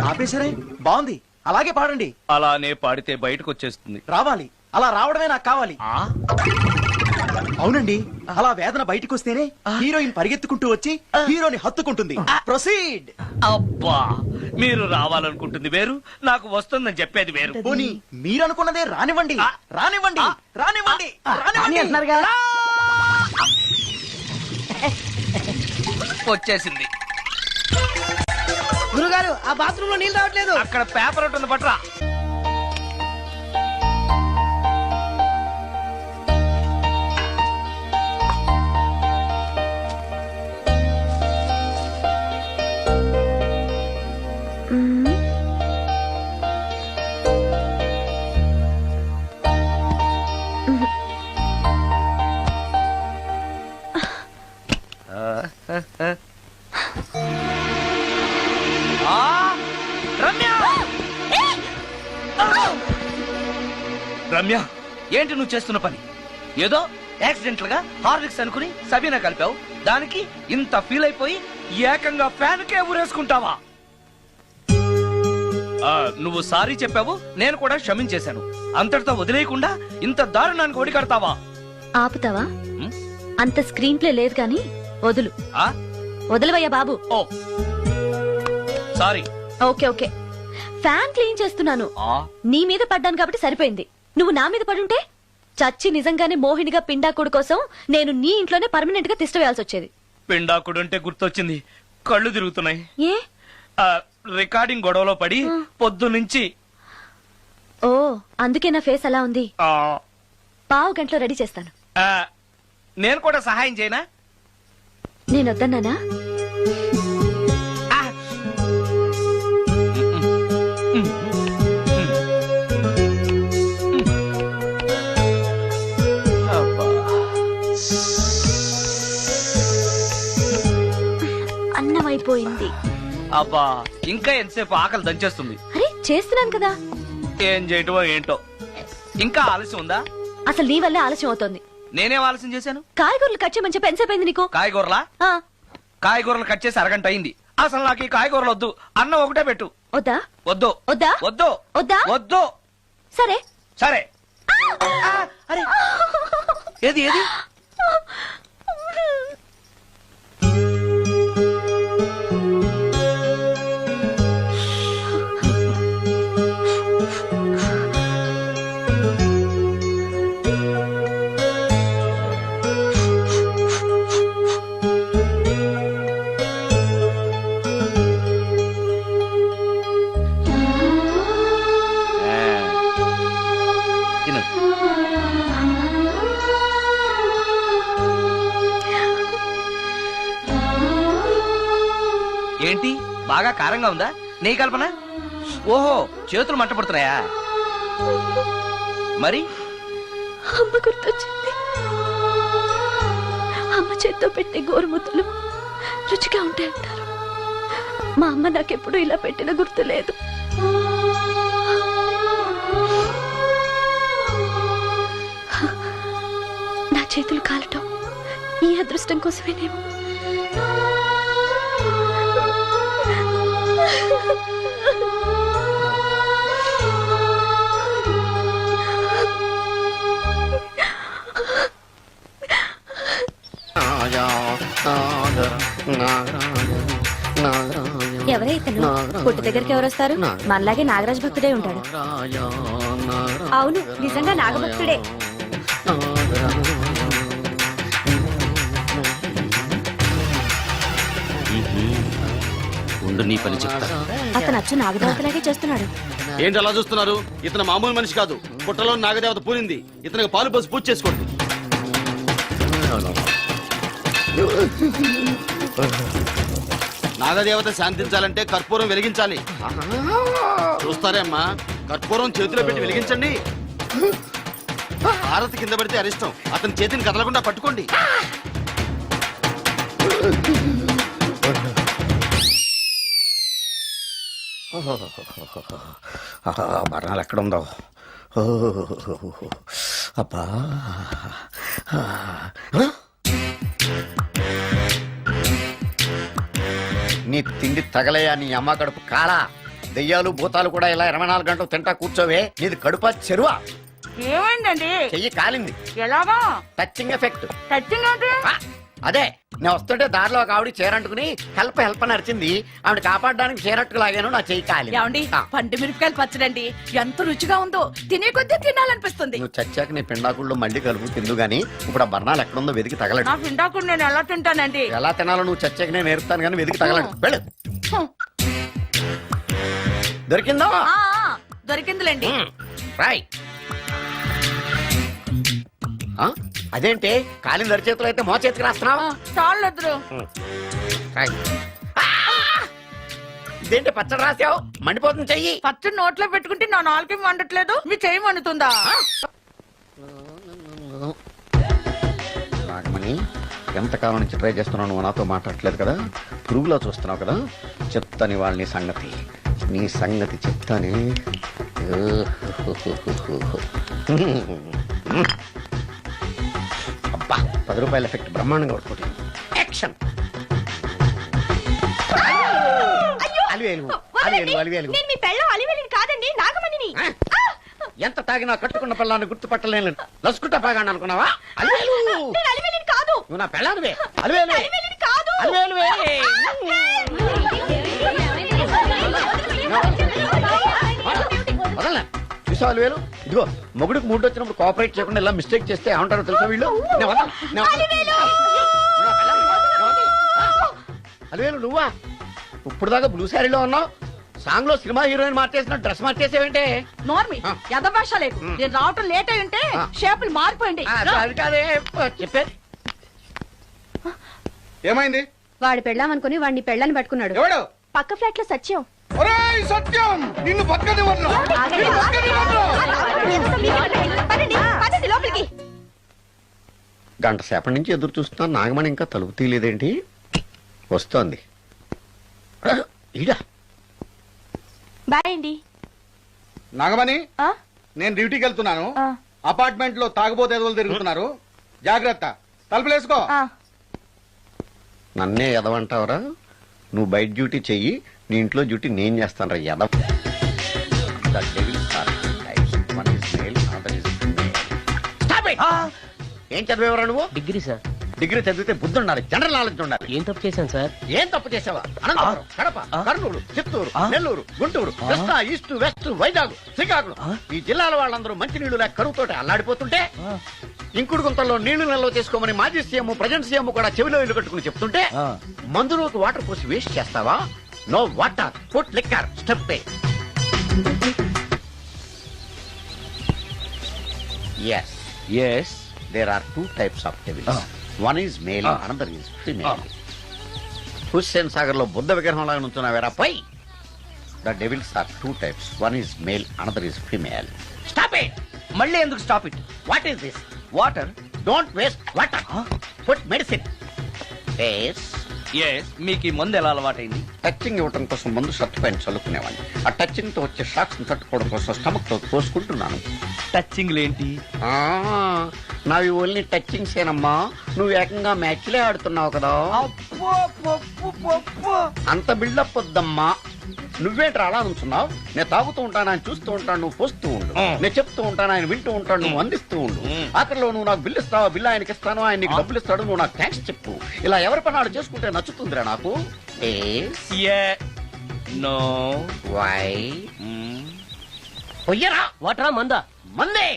ఆపేశారే? బాగుంది, అలాగే పాడండి. అలానే పాడితే బయటకు వచ్చేస్తుంది. రావాలి, అలా రావడమే నాకు కావాలి. అవునండి, అలా వేదన బయటకు వస్తేనే హీరోయిన్ పరిగెత్తుకుంటూ వచ్చి హీరోని హత్తుకుంటుంది. ప్రొసీడ్. అబ్బా, మీరు రావాలనుకుంటుంది వేరు, నాకు వస్తుందని చెప్పేది వేరు. పోనీ మీరనుకున్నదే రానివ్వండి. రానివ్వండి రానివ్వండి అని అంటున్నారుగా. వచ్చేసింది. గురుగారు ఆ బాత్రూమ్ లో నీళ్ళు రావట్లేదు. అక్కడ పేపర్ ఉంటుంది, పట్రా. రమ్య, ఏంటి నువ్వు చేస్తున్న పని? ఏదో యాక్సిడెంటల్ గా హార్లిక్స్ అనుకుని సబీనా కలిపావు, దానికి ఇంత ఫీల్ అయిపోయి ఏకంగా ఫ్యాన్ కే ఊరేసుకుంటావా? నువ్వు సారీ చెప్పావు, నేను కూడా క్షమించేశాను. అంతటితో వదిలేయకుండా ఇంత దారుణానికి ఒడికడతావా? ఆపుతావా? అంత స్క్రీన్ ప్లే లేదు కానీ వదులు. వదలవయ్యా బాబు. Oh sorry. Okay okay, fan clean చేస్తున్నాను. నీ మీద పడ్డాను కాబట్టి సరిపోయింది. నువ్వు నా మీద పడుంటే చచ్చి నిజంగానే మోహినిగా పిండాకుడు కోసం నేను నీ ఇంట్లోనే పర్మనెంట్ గా తిష్టవేయాల్సి వచ్చేది. పిండాకుడు అంటే గుర్తొచ్చింది, కళ్ళు తిరుగుతున్నాయి. ఏ? రికార్డింగ్ గొడవలో పడి పొద్దు నుంచి. ఓ, అందుకే నా ఫేస్ అలా ఉంది. 1/2 గంటలో రెడీ చేస్తాను. నేను కూడా సహాయం చేయనా? నేను వద్దన్నానా? అన్నం అయిపోయింది. అబ్బా, ఇంకా ఎంతసేపు? ఆకలి దంచేస్తుంది. అరే చేస్తున్నాను కదా. ఏం చేయటమో ఏంటో, ఇంకా ఆలస్యం ఉందా? అసలు నీ వల్లే ఆలస్యం అవుతోంది. నేనేం ఆలస్యం చేశాను? కాయగూరలు కట్ చేయమని చెప్పి ఎంతసేపు అయింది నీకు? కాయగూరలా? కాయగూరలు కట్ చేసి అరగంట అయింది. అసలు నాకు ఈ కాయగూరలు వద్దు, అన్నం ఒకటే పెట్టు. వద్దా? వద్దు వద్దా? వద్దు వద్దా? వద్దు. సరే సరే. అరే, ఏది ఏది? ఏంటి, బాగా కారంగా ఉందా? నీ కల్పన? ఓహో, చేతులు మంట పడుతున్నాయా? మరి అమ్మ గుర్తొచ్చింది. అమ్మ చేత్తో పెట్టే గోరుముద్దలు రుచిగా ఉంటాయి అంటారు. మా అమ్మ నాకెప్పుడు ఇలా పెట్టిన గుర్తు లేదు. నా చేతులు కాలటం ఈ అదృష్టం కోసమేనేమో. ఎవరే ఇతను? పుట్టు దగ్గరికి ఎవరు వస్తారు? మనలాగే నాగరాజ్ భక్తుడే ఉంటాడు. అవును, నిజంగా నాగభక్తుడే. ఉండు నీ పని చెప్తా. అతను అచ్చు నాగదేవతలాగే చేస్తున్నాడు. ఏంటి అలా చూస్తున్నారు? ఇతను మామూలు మనిషి కాదు. పుట్టలో నాగదేవత పూరింది. ఇతనికి పాలు పోసి పూజ చేసుకోండి. నాగదేవత శాంతించాలంటే కర్పూరం వెలిగించాలి. చూస్తారే అమ్మా, కర్పూరం చేతిలో పెట్టి వెలిగించండి. హారతి కింద పడితే అరిష్టం. అతని చేతిని కదలకుండా పట్టుకోండి. మరణాలు ఎక్కడుందో. అబ్బా, నీ తిండి తగలయా నీ అమ్మ కడుపు కాలా. దెయ్యాలు భూతాలు కూడా ఇలా 24 గంటలు తింటా కూర్చోవే. నీది కడుపా చెరువా? ఏమైందండి? చెయ్యి కాలింది. ఎలాగా? Touching effect. టచింగ్ అంటే? అదే, నేను వస్తుంటే దారిలో ఒక ఆవిడ చీరంటుకుని హెల్ప్ అని అరిచింది. ఆవిడ కాపాడడానికి చీరట్టుకు లాగాను, నా చెయ్యి కాలి. ఏమండి, పండు మిరపకాయలు పచ్చడండి ఎంత రుచిగా ఉందో. తినే కొద్దీ తినాలనిపిస్తుంది. నువ్వు చచ్చాక నీ పిండాకుళ్ళు మళ్ళీ కలుపు తిందు గానీ ఇప్పుడు ఆ బర్ణాలు ఎక్కడుందో వెతికి తగలడు. నా పిండాకుడు నేను ఎలా తింటానండి? ఎలా తినాలో నువ్వు చచ్చాక నేను నేర్పుతాను కానీ వెతికి తగలడు. వెళ్ళు. దొరికిందో? ఆ, దొరికిందిలేండి. రాయ్. అదేంటి కాలింది అరిచేతులు అయితే మో చేతికి రాస్తున్నావు? చాలు ఎదురు. ఇదేంటి పచ్చడి రాసావు? మండిపోతుంది చెయ్యి. పచ్చడి నోట్లో పెట్టుకుంటే నా నాలుగు వండట్లేదు, మీ చెయ్యి వండుతుందా? నాగమణి, ఎంతకాలం నుంచి ట్రై చేస్తున్నావు, నువ్వు నాతో మాట్లాడట్లేదు కదా, పురుగులో చూస్తున్నావు కదా, చెప్తాను వాళ్ళ నీ సంగతి చెప్తానే. అబ్బా, 10 రూపాయల ఎఫెక్ట్ బ్రహ్మాండంగా పడుతుంది. యాక్షన్. నేను మీ పెళ్ళం అలివేలిని కాదండి, నాగమణిని. ఎంత తాగినా కట్టుకున్న పిల్లాన్ని గుర్తుపట్టలేను. లసుకుంటా బాగా అనుకున్నావా? అలివేలు. నేను అలివేలిని కాదు. నువ్వు నా పెళ్ళానివే. అలివేలు. అలివేలిని కాదు. అలివేలువే. వదలనా? చూసావు అలివేలు? ఇదిగో మొగుడికి మూడు వచ్చినప్పుడు కోఆపరేట్ చేయకుండా ఇలా మిస్టేక్ చేస్తే ఏమంటారో తెలుసా వీళ్ళు? అలివేలు నువ్వా? ఇప్పుడు దాకా బ్లూ శారీలో ఉన్నావు, సాంగ్ లో సినిమా హీరోయిన్ మార్చేసిన డ్రెస్ మార్చేసేవంటే? నోర్మి, యథభాష లేదు. నేను రావటం లేట్ అయి ఉంటే షేపులు మారిపోయింది. అది కాదే చెప్పేది. ఏమైంది? వాడి పెళ్ళాం అనుకుని వాడిని పెళ్ళాన్ని పట్టుకున్నాడు. ఎవడు? పక్క ఫ్లాట్ లో సత్యం. ఒరేయ్ సత్యం, నిన్ను బతకనివ్వను. లోపలికి. గంట సేపటి నుంచి ఎదురు చూస్తున్నాను, నాగమణి ఇంకా తలుపు తీయలేదేంటి? వస్తోంది. ఈడా బాయ్ అండి. నాగమణి, నేను డ్యూటీకి వెళ్తున్నాను. అపార్ట్మెంట్ లో తాగుబోతు ఎదవలు తిరుగుతున్నారు, జాగ్రత్త. తలుపులేసుకో. నన్నే ఎదవంటావరా? నువ్వు బయట డ్యూటీ చెయ్యి, నీ ఇంట్లో డ్యూటీ నేను చేస్తాను రా ఎదవ. ఏం చదివేవరా నువ్వు? Degree sir. డిగ్రీ చదివితే బుద్ధి ఉండాలి, జనరల్ నాలెడ్జ్ ఉండాలి. ఏం తప్పు చేశాను సార్? ఏం తప్పు చేసావా? అనంతపురం, కడప, కర్నూలు, చిత్తూరు, నెల్లూరు, గుంటూరు, కృష్ణా, ఈస్ట్, వెస్ట్, వైజాగ్, శ్రీకాకుళం, ఈ జిల్లాల వాళ్ళందరూ మంచినీళ్లు లేక కరువుతోటి అల్లాడిపోతుంటే ఇంకుడు గుంతల్లో నీళ్లు నిల్వ చేసుకోమని మాజీ సీఎం, ప్రజెంట్ సీఎం కూడా చెవిలో ఇల్లు కట్టుకుని చెప్తుంటే మందులోకి వాటర్ పోసి వేస్ట్ చేస్తావా? No water, put liquor, step. Yes yes, there are two types of devils. One is male, another is female. Hussain Sagar లో బుద్ధ విగ్రహం లాగా నుంచున్నావేరా పై? The devils are two types. One is male, another is female. Stop it! మళ్ళీ ఎందుకు stop it? What is this? Water. Don't waste water. Put medicine. Yes. మీకు ఈ మందు ఎలా అలవాటైంది? టచింగ్ ఇవ్వడం కోసం ముందు షర్ట్ పైన చల్లుకునేవాడిని. ఆ టచింగ్ తో వచ్చే షాక్స్ తట్టుకోవడం కోసం స్టమక్ తో పోసుకుంటున్నాను. టచింగ్ లేంటి? నావి ఓన్లీ టచింగ్స్ ఏనమ్మా. నువ్వు ఏకంగా మ్యాచ్లే ఆడుతున్నావు కదా. అంత బిల్డప్ వద్దమ్మా. నువ్వేంట్రా అలా నుంచున్నావు? నేను తాగుతూ ఉంటాను, ఆయన చూస్తూ ఉంటాను, నువ్వు పోస్తూ ఉండు. నేను చెప్తూ ఉంటాను, ఆయన వింటూ ఉంటాడు, నువ్వు అందిస్తూ ఉండు. ఆఖరిలో నువ్వు నాకు బిల్లు ఇస్తావా, బిల్లు ఆయనకి ఇస్తాను, ఆయన నీకు డబ్బులు ఇస్తాడు, నువ్వు నాకు థ్యాంక్స్ చెప్పు. ఇలా ఎవరి పని ఆడు చేసుకుంటే నచ్చుతుందిరా నాకు. నో వై పొయ్యరా వాటరా మందా? మందే.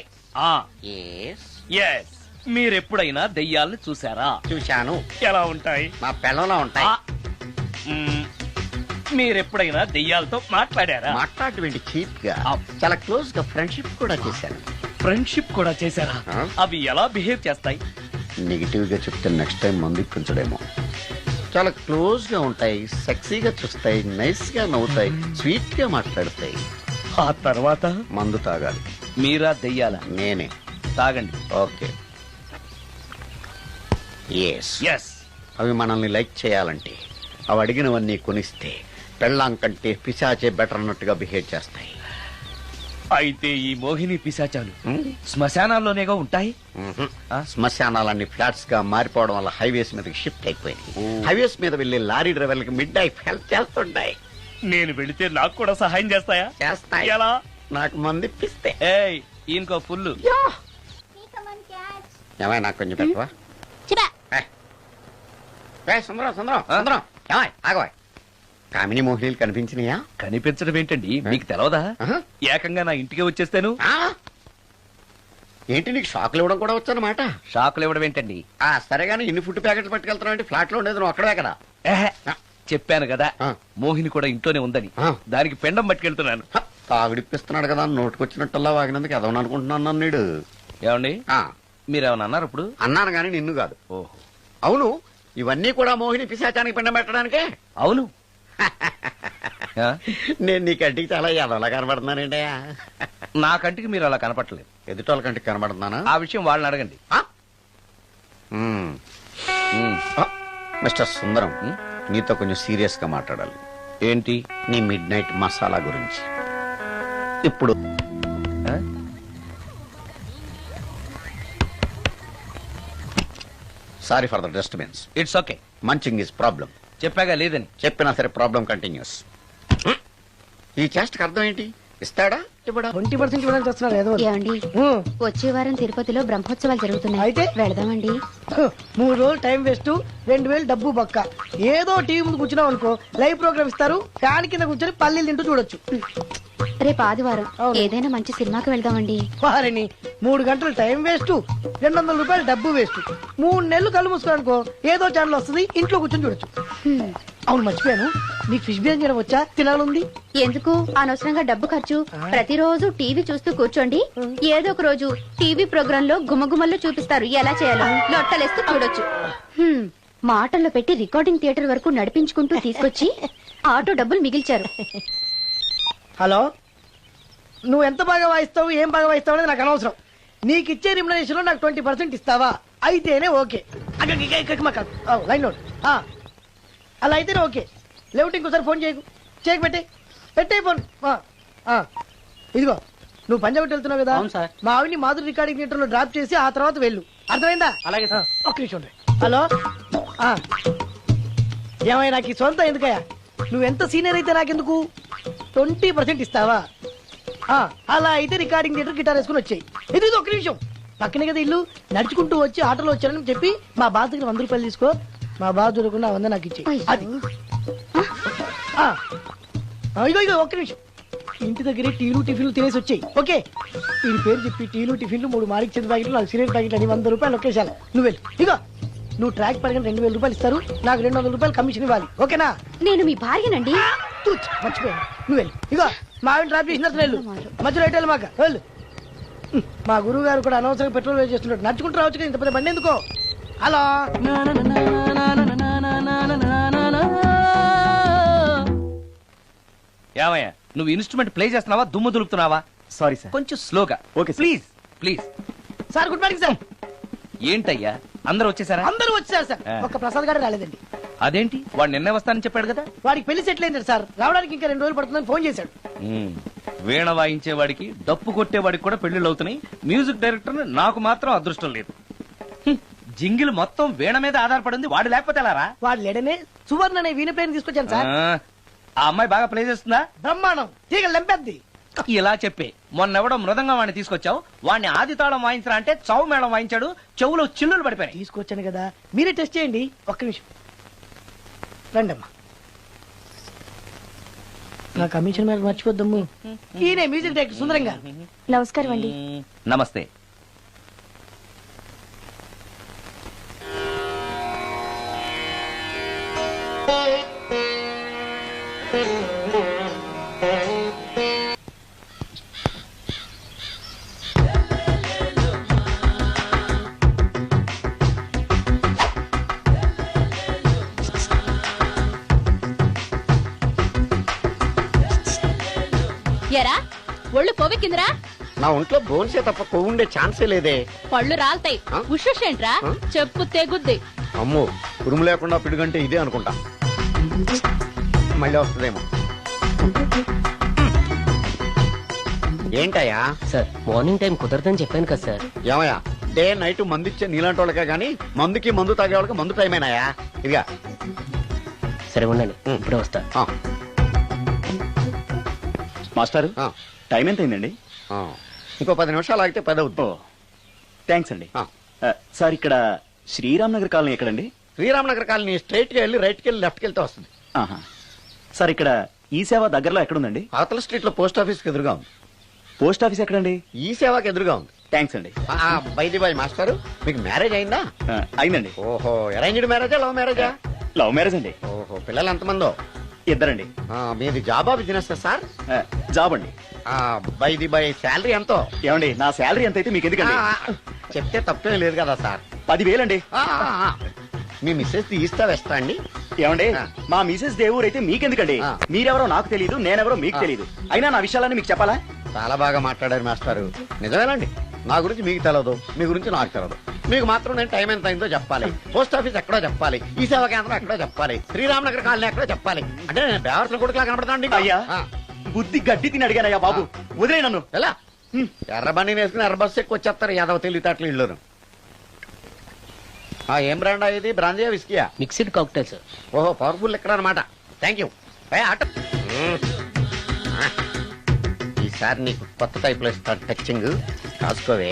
ఎస్ మీరెప్పుడైనా దెయ్యాల్ని చూసారా? చూశాను. ఎలా ఉంటాయి? నా పిల్లలా ఉంటాయి. మీరెప్పుడైనా దెయ్యాలతో మాట్లాడారా? మాట్లాడేటువంటి చీప్ గా చాలా క్లోజ్ గా ఫ్రెండ్షిప్ కూడా చేశాను. ఫ్రెండ్షిప్ కూడా చేశారా? అవి ఎలా బిహేవ్ చేస్తాయి? నెగిటివ్ గా చెప్తే నెక్స్ట్ టైం మందు ఇప్పించడేమో. చాలా క్లోజ్ గా ఉంటాయి, సెక్సీగా చూస్తాయి, నైస్ గా నవ్వుతాయి, స్వీట్ గా మాట్లాడతాయి. ఆ తర్వాత మందు తాగాలి. మీరా దెయ్యాల? నేనే. తాగండి. ఓకే. ఎస్ అవి మనల్ని లైక్ చేయాలంటే అవి అడిగినవన్నీ కొనిస్తే పెళ్ళాం కంటే పిశాచే బెటర్ అన్నట్టుగా బిహేవ్ చేస్తాయి. అయితే ఈ మోహిని పిశాచాలు శ్మశానాల్లోనేగా ఉంటాయి? శ్మశానాలన్నీ ఫ్లాట్స్ గా మారిపోవడం వల్ల హైవేస్ మీదకి షిఫ్ట్ అయిపోయింది. హైవేస్ మీద వెళ్లే లారీ డ్రైవర్లకి మిడ్ నైట్ హెల్ప్ చేస్తుంటాయి. నేను వెళితే నాకు కూడా సహాయం చేస్తాయా? చేస్తాయి. ఎలా? నాకు మంది ఇప్పిస్తే. ఏయ్ ఈయనకో ఫుల్. ఏమై నాకు కొంచెం పెట్టవా? సుందరం సుందరం సుందరం ఏమై ఆగవా. కామిని మోహినీలు కనిపించినాయా? కనిపించడం ఏంటండి, మీకు తెలవదా? ఏకంగా నా ఇంటికి వచ్చేస్తాను. ఏంటి నీకు షాకులు ఇవ్వడం కూడా వచ్చానమాట? షాకులు ఇవ్వడం ఏంటండి? సరేగాని ఇన్ని ఫుడ్ ప్యాకెట్లు పట్టుకెళ్తున్నావు? ఫ్లాట్ లో ఉండేది నువ్వు అక్కడే కదా. చెప్పాను కదా మోహిని కూడా ఇంట్లోనే ఉందని. దానికి పెండం పట్టుకెళ్తున్నాను. తాగుడిప్పిస్తున్నాడు కదా, నోటుకొచ్చినట్టల్లా వాగినందుకు ఎదవని అనుకుంటున్నాను నీడు. ఏమండి మీరేమన్నా అన్నారు ఇప్పుడు? అన్నాను గాని నిన్ను కాదు. ఓహో అవును, ఇవన్నీ కూడా మోహిని పిశాచానికి పిండం పెట్టడానికే. అవును. నేను నీ కంటికి చాలా ఎదవలా కనబడుతున్నానండి. నా కంటికి మీరు అలా కనపడలేదు. ఎదుటోళ్ళ కంటికి కనబడుతున్నానా? ఆ విషయం వాళ్ళని అడగండి. మిస్టర్ సుందరం, నీతో కొంచెం సీరియస్ గా మాట్లాడాలి. ఏంటి? నీ మిడ్ నైట్ మసాలా గురించి. ఇప్పుడు sorry for the disturbance. It's okay. Munching is problem. చెప్పాగా లేదని. చెప్పినా సరే ప్రాబ్లం కంటిన్యూస్. ఈ చేష్టకి అర్థం ఏంటి? ఇస్తాడా ఇవ్వడా? 20% ఇవ్వడానికి వస్తున్నారు ఏదో. ఏమండి వచ్చే వారం తిరుపతిలో బ్రహ్మోత్సవాలు జరుగుతున్నాయి. అయితే వెళదామండి. 3 రోజులు టైం వేస్ట్, 2000 డబ్బు బొక్క. ఏదో టీవీ ముందు కూర్చున్నాం అనుకో, లైవ్ ప్రోగ్రామ్ ఇస్తారు, ఫ్యాన్ కింద కూర్చొని పల్లీలు తింటూ చూడొచ్చు. రేపు ఆదివారం ఏదైనా మంచి సినిమాకి వెళ్దామండి. వారిని 3 గంటలు టైం వేస్ట్, 200 రూపాయలు డబ్బు వేస్ట్. 3 నెలలు కళ్ళు మూసుకోనుకో ఏదో ఛానల్ వస్తుంది, ఇంట్లో కూర్చొని చూడొచ్చు. అవును మర్చిపోయాను, నీకు ఫిష్ బిర్యానీ చేయడం వచ్చా? తినాలుంది. ఎందుకు అనవసరంగా డబ్బు ఖర్చు? ప్రతిరోజు టీవీ చూస్తూ కూర్చోండి, ఏదో ఒక రోజు టీవీ ప్రోగ్రామ్ లో గుమగుమల్లో చూపిస్తారు ఎలా చేయాలో. లొట్టలేస్తూ చూడొచ్చు. మాటల్లో పెట్టి రికార్డింగ్ థియేటర్ వరకు నడిపించుకుంటూ తీసుకొచ్చి ఆటో డబ్బులు మిగిల్చారు. హలో, నువ్వు ఎంత బాగా వాయిస్తావు, ఏం బాగా వాయిస్తావు అనేది నాకు అనవసరం. నీకు ఇచ్చే రిమ్యునరేషన్ లో నాకు 20% ఇస్తావా? అయితేనే ఓకే. Line note. అలా అయితేనే ఓకే. లేవుటి ఇంకోసారి ఫోన్ చేయకు పెట్టే ఫోన్. ఇదిగో నువ్వు పంజాబ్ వెళ్తున్నావు కదా, మా ఆవిని మాధురి రికార్డింగ్ థియేటర్ లో డ్రాప్ చేసి ఆ తర్వాత వెళ్ళు. అర్థమైందా? అలాగే సార్. ఒక్క నిమిషం ఉండు. హలో, ఏమై నాకు ఈ సొంత ఎందుకయ్యా? నువ్వెంత సీనియర్ అయితే నాకెందుకు? 20% ఇస్తావా? అలా అయితే రికార్డింగ్ థియేటర్ గిటార్ వేసుకుని వచ్చాయి. ఇది ఒక్క నిమిషం, పక్కనే కదా ఇల్లు. నడుచుకుంటూ వచ్చి ఆటోలో వచ్చానని చెప్పి మా బాధ దగ్గర 100 రూపాయలు తీసుకో. మా బాధ దొరకకుండా 100 నాకు ఇచ్చేయి. అది ఇగో ఒక్క నిమిషం. ఇంటి దగ్గరే టీలు టిఫిన్లు తినేసి వచ్చాయి. ఓకే, వీడి పేరు చెప్పి టీలు టిఫిన్లు 3 మాడికి చెంది ప్యాకెట్లు, 4 సిగరెట్ ప్యాకెట్లు అని 100 రూపాయలు ఒకేసారి. నువ్వు వెళ్ళు. ఇగో నువ్వు ట్రాక్ పడగానే 2000 రూపాయలు ఇస్తారు, నాకు 200 రూపాయలు కమిషన్ ఇవ్వాలి. ఓకేనా? నేను మీ భార్యనండి. మర్చిపోయాను. నువ్వు వెళ్ళు. ఇగో మా ఆవిడ డ్రాప్ చేసిన వెళ్ళు, మధ్యలో ఎటు మాక వెళ్ళు. మా గురువు గారు కూడా అనవసరంగా పెట్రోల్ వేస్ట్ చేస్తున్నాడు. నడుచుకుంటూ రావచ్చు కదా, ఇంత పెద్ద బండి ఎందుకో. హలో, ఏమయ్యా నువ్వు ఇన్స్ట్రుమెంట్ ప్లే చేస్తున్నావా, దుమ్ము దులుపుతున్నావా? Sorry sir. కొంచెం స్లోగా. Okay please please. Sir good morning sir. ఏంటయ్యా అందరూ వచ్చేసారా? అందరూ వచ్చారు సార్, ఒక్క ప్రసాద్ గారు రాలేదండి. అదేంటి, వాడు నిన్నే వస్తానని చెప్పాడు కదా. వాడికి పెళ్లి సెటిల్ అయింది సార్, రావడానికి ఇంకా 2 రోజులు పడుతుందని ఫోన్ చేశాడు. వీణ వాయించేవాడికి డప్పు కొట్టేవాడికి కూడా పెళ్లిళ్ళు అవుతున్నాయి. మ్యూజిక్ డైరెక్టర్ నాకు మాత్రం అదృష్టం లేదు. జింగిల్ మొత్తం వీణ మీద ఆధారపడింది, వాడు లేకపోతే ఎలారా? వాడు లేడనే సువర్ణ అనే వీణ ప్లేని తీసుకొచ్చాను సార్. ఆ అమ్మాయి బాగా ప్లే చేస్తుందా? బ్రహ్మాండం, తీగ లెంపెద్ది. ఇలా చెప్పే మొన్నెవడో మృదంగం వాడిని తీసుకొచ్చావు, వాడిని ఆది తాళం వాయించరా అంటే చౌ మేళం వాయించాడు, చెవులో చిల్లులు పడిపోయాయి. తీసుకొచ్చాను కదా, మీరే టెస్ట్ చేయండి. ఒక్క నిమిషం రండమ్మా. నా కమిషన్ మీద మర్చిపోద్దమ్ము. ఈయనే మ్యూజిక్ డైరెక్టర్ సుందరం గారు. నమస్కారం అండి. నమస్తే. ఎరా ఒళ్ళు కొవ్వెక్కిందిరా? నా ఒంట్లో బోన్సే తప్ప కొవ్వు ఉండే ఛాన్సే లేదే. పళ్ళు రాల్తాయి. ఆ? ఉషేంట్రా? చెప్పు తెగుద్ది. అమ్మో, ఉరుము లేకుండా పిడుగంటే ఇదే అనుకుంటా. మళ్ళీ వస్తుందేమో. ఏంటయ్యా? సార్ మార్నింగ్ టైం కుదరదని చెప్పాను కదా సార్. ఏమయ్యా, డే నైట్ మందు ఇచ్చే నీలాంటి వాళ్ళకే గానీ మందుకి మందు తాగే వాళ్ళకి మందు టైం అయినాయా? ఇదిగా. సరే ఉండండి, ఇప్పుడే వస్తా. ఆ, మాస్టారు, ఆ, టైం ఎంత అయిందండి? ఆ. ఇంకో 10 నిమిషాలు ఆగితే 10 అవుతుంది. థ్యాంక్స్ అండి. ఆ. సార్, ఇక్కడ శ్రీరామ్ నగర్ కాలనీ ఎక్కడండి? శ్రీరామ్ నగర్ కాలనీ స్ట్రైట్ గా వెళ్ళి రైట్ కి వెళ్ళి లెఫ్ట్ కి వెళ్తే వస్తుంది. ఆహా. సార్, ఇక్కడ ఈ సేవ దగ్గరలో ఎక్కడుందండి? అవతల స్ట్రీట్ లో పోస్ట్ ఆఫీస్ కి ఎదురుగా ఉంది. పోస్ట్ ఆఫీస్ ఎక్కడండి? ఈ సేవకి ఎదురుగా ఉంది. థ్యాంక్స్ అండి. బైది బాయ్ మాస్టారు, మీకు మ్యారేజ్ అయిందా? అయిందండి. ఓహో, అరేంజ్డ్ మ్యారేజా లవ్ మ్యారేజా? లవ్ మ్యారేజ్ అండి. ఓహో, పిల్లలు ఎంతమందో? ఇద్దరండి. మీది జాబా బిజినెస్ సార్? జాబ్ అండి. బైది బాయ్ శాలరీ ఎంతో? ఏమండి, నా శాలరీ ఎంత అయితే మీకు ఎందుకండి? చెప్తే తప్పేం లేదు కదా సార్. 10,000 అండి. మీ మిస్సెస్ తీస్తా వేస్తా అండి. ఏమండి, మా మిసెస్ దేవూర్ అయితే మీకెందుకండి? మీరెవరో నాకు తెలియదు, నేనెవరో మీకు తెలియదు. అయినా నా విషయాలన్నీ మీకు చెప్పాలా? చాలా బాగా మాట్లాడారు మాస్టారు. నిజమేనండి, నా గురించి మీకు తెలియదు, మీ గురించి నాకు తెలియదు. మీకు మాత్రం నేను టైం ఎంత అయిందో చెప్పాలి, పోస్ట్ ఆఫీస్ ఎక్కడో చెప్పాలి, ఈ సేవా కేంద్రం ఎక్కడో చెప్పాలి, శ్రీరామ్ నగర్ కాలనీ ఎక్కడో చెప్పాలి. అంటే నేను బేవర్సన కొడుకులా కనబడతాండి. అయ్యా, బుద్ధి గడ్డి తిని అడిగానయ్యా బాబు, వదిలే నన్ను. ఎలా ఎర్ర బండి వేసుకుని ఎర్ర బస్సు ఎక్కువ వచ్చేస్తారు యాదవ తెలివితేటలు ఇల్లును. ఏం బ్రాండా ఇది? బ్రాంజియా విస్కియా? Mixed cocktail sir. ఓహో, పవర్ఫుల్ ఎక్కడ అనమాట. Thank you. ఈసారి నీకు కొత్త టైప్ లో ఇస్తాను టచ్చింగ్, కాసుకోవే.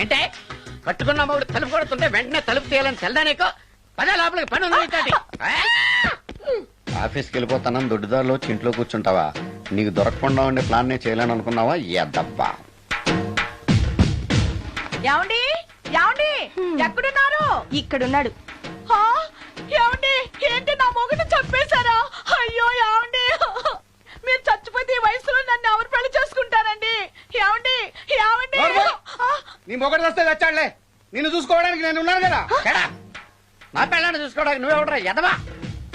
ఏంటే కట్టుకున్న మూడు తలుపు కొడుతుంటే వెంటనే తలుపు తీయాలని తెల్దా నీకు? పదే లోపలికి పని ఉంది. ఆఫీస్కి వెళ్ళిపోతానని దొడ్డుదారిలో ఇంట్లో కూర్చుంటావా? నీకు దొరకకుండా ఉండే ప్లాన్ నే చేయలేను అనుకున్నావా? ఎద్దబ్బా. ఏమండి ఏమండి ఎక్కడున్నారు? ఇక్కడున్నాడు. ఏమండి, ఏంటి నా మొగుడు చంపేశారా? అయ్యో ఏమండి, మీరు చచ్చిపోతే ఈ వయసులో నన్ను ఎవరు పెళ్లి చేసుకుంటారండి? ఏమండి ఏమండి? నీ మొగడు వస్తే వచ్చాడులే, నిన్ను చూసుకోవడానికి నేను ఉన్నాను కదా. నా పిల్లని చూసుకోవడానికి నువ్వెవడరా ఎదవా?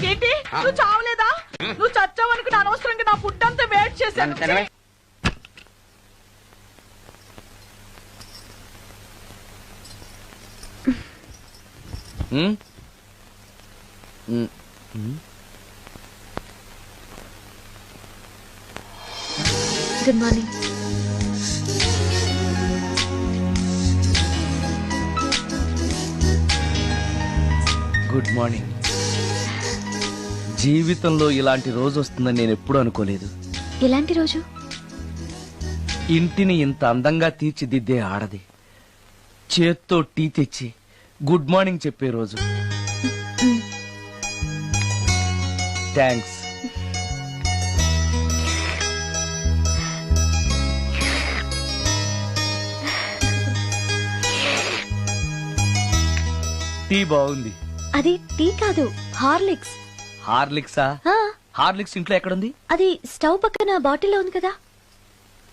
ఏంటి, నువ్వు చావలేదా? నువ్వు చచ్చావనుకుని అనవసరంగా నా ఫుడ్ అంతా వేట్ చేశాను. Good morning. Good morning. జీవితంలో ఇలాంటి రోజు వస్తుందని నేను ఎప్పుడూ అనుకోలేదు. ఎలాంటి రోజు? ఇంటిని ఇంత అందంగా తీర్చిదిద్దే ఆడది చేత్తో టీ తెచ్చి గుడ్ మార్నింగ్ చెప్పే రోజు. థ్యాంక్స్. టీ బాగుంది. అది టీ కాదు, హార్లిక్స్. హార్లిక్సా? హార్లిక్స్ ఇంట్లో ఎక్కడుంది? అది స్టవ్ పక్కన బాటిల్లో ఉంది కదా.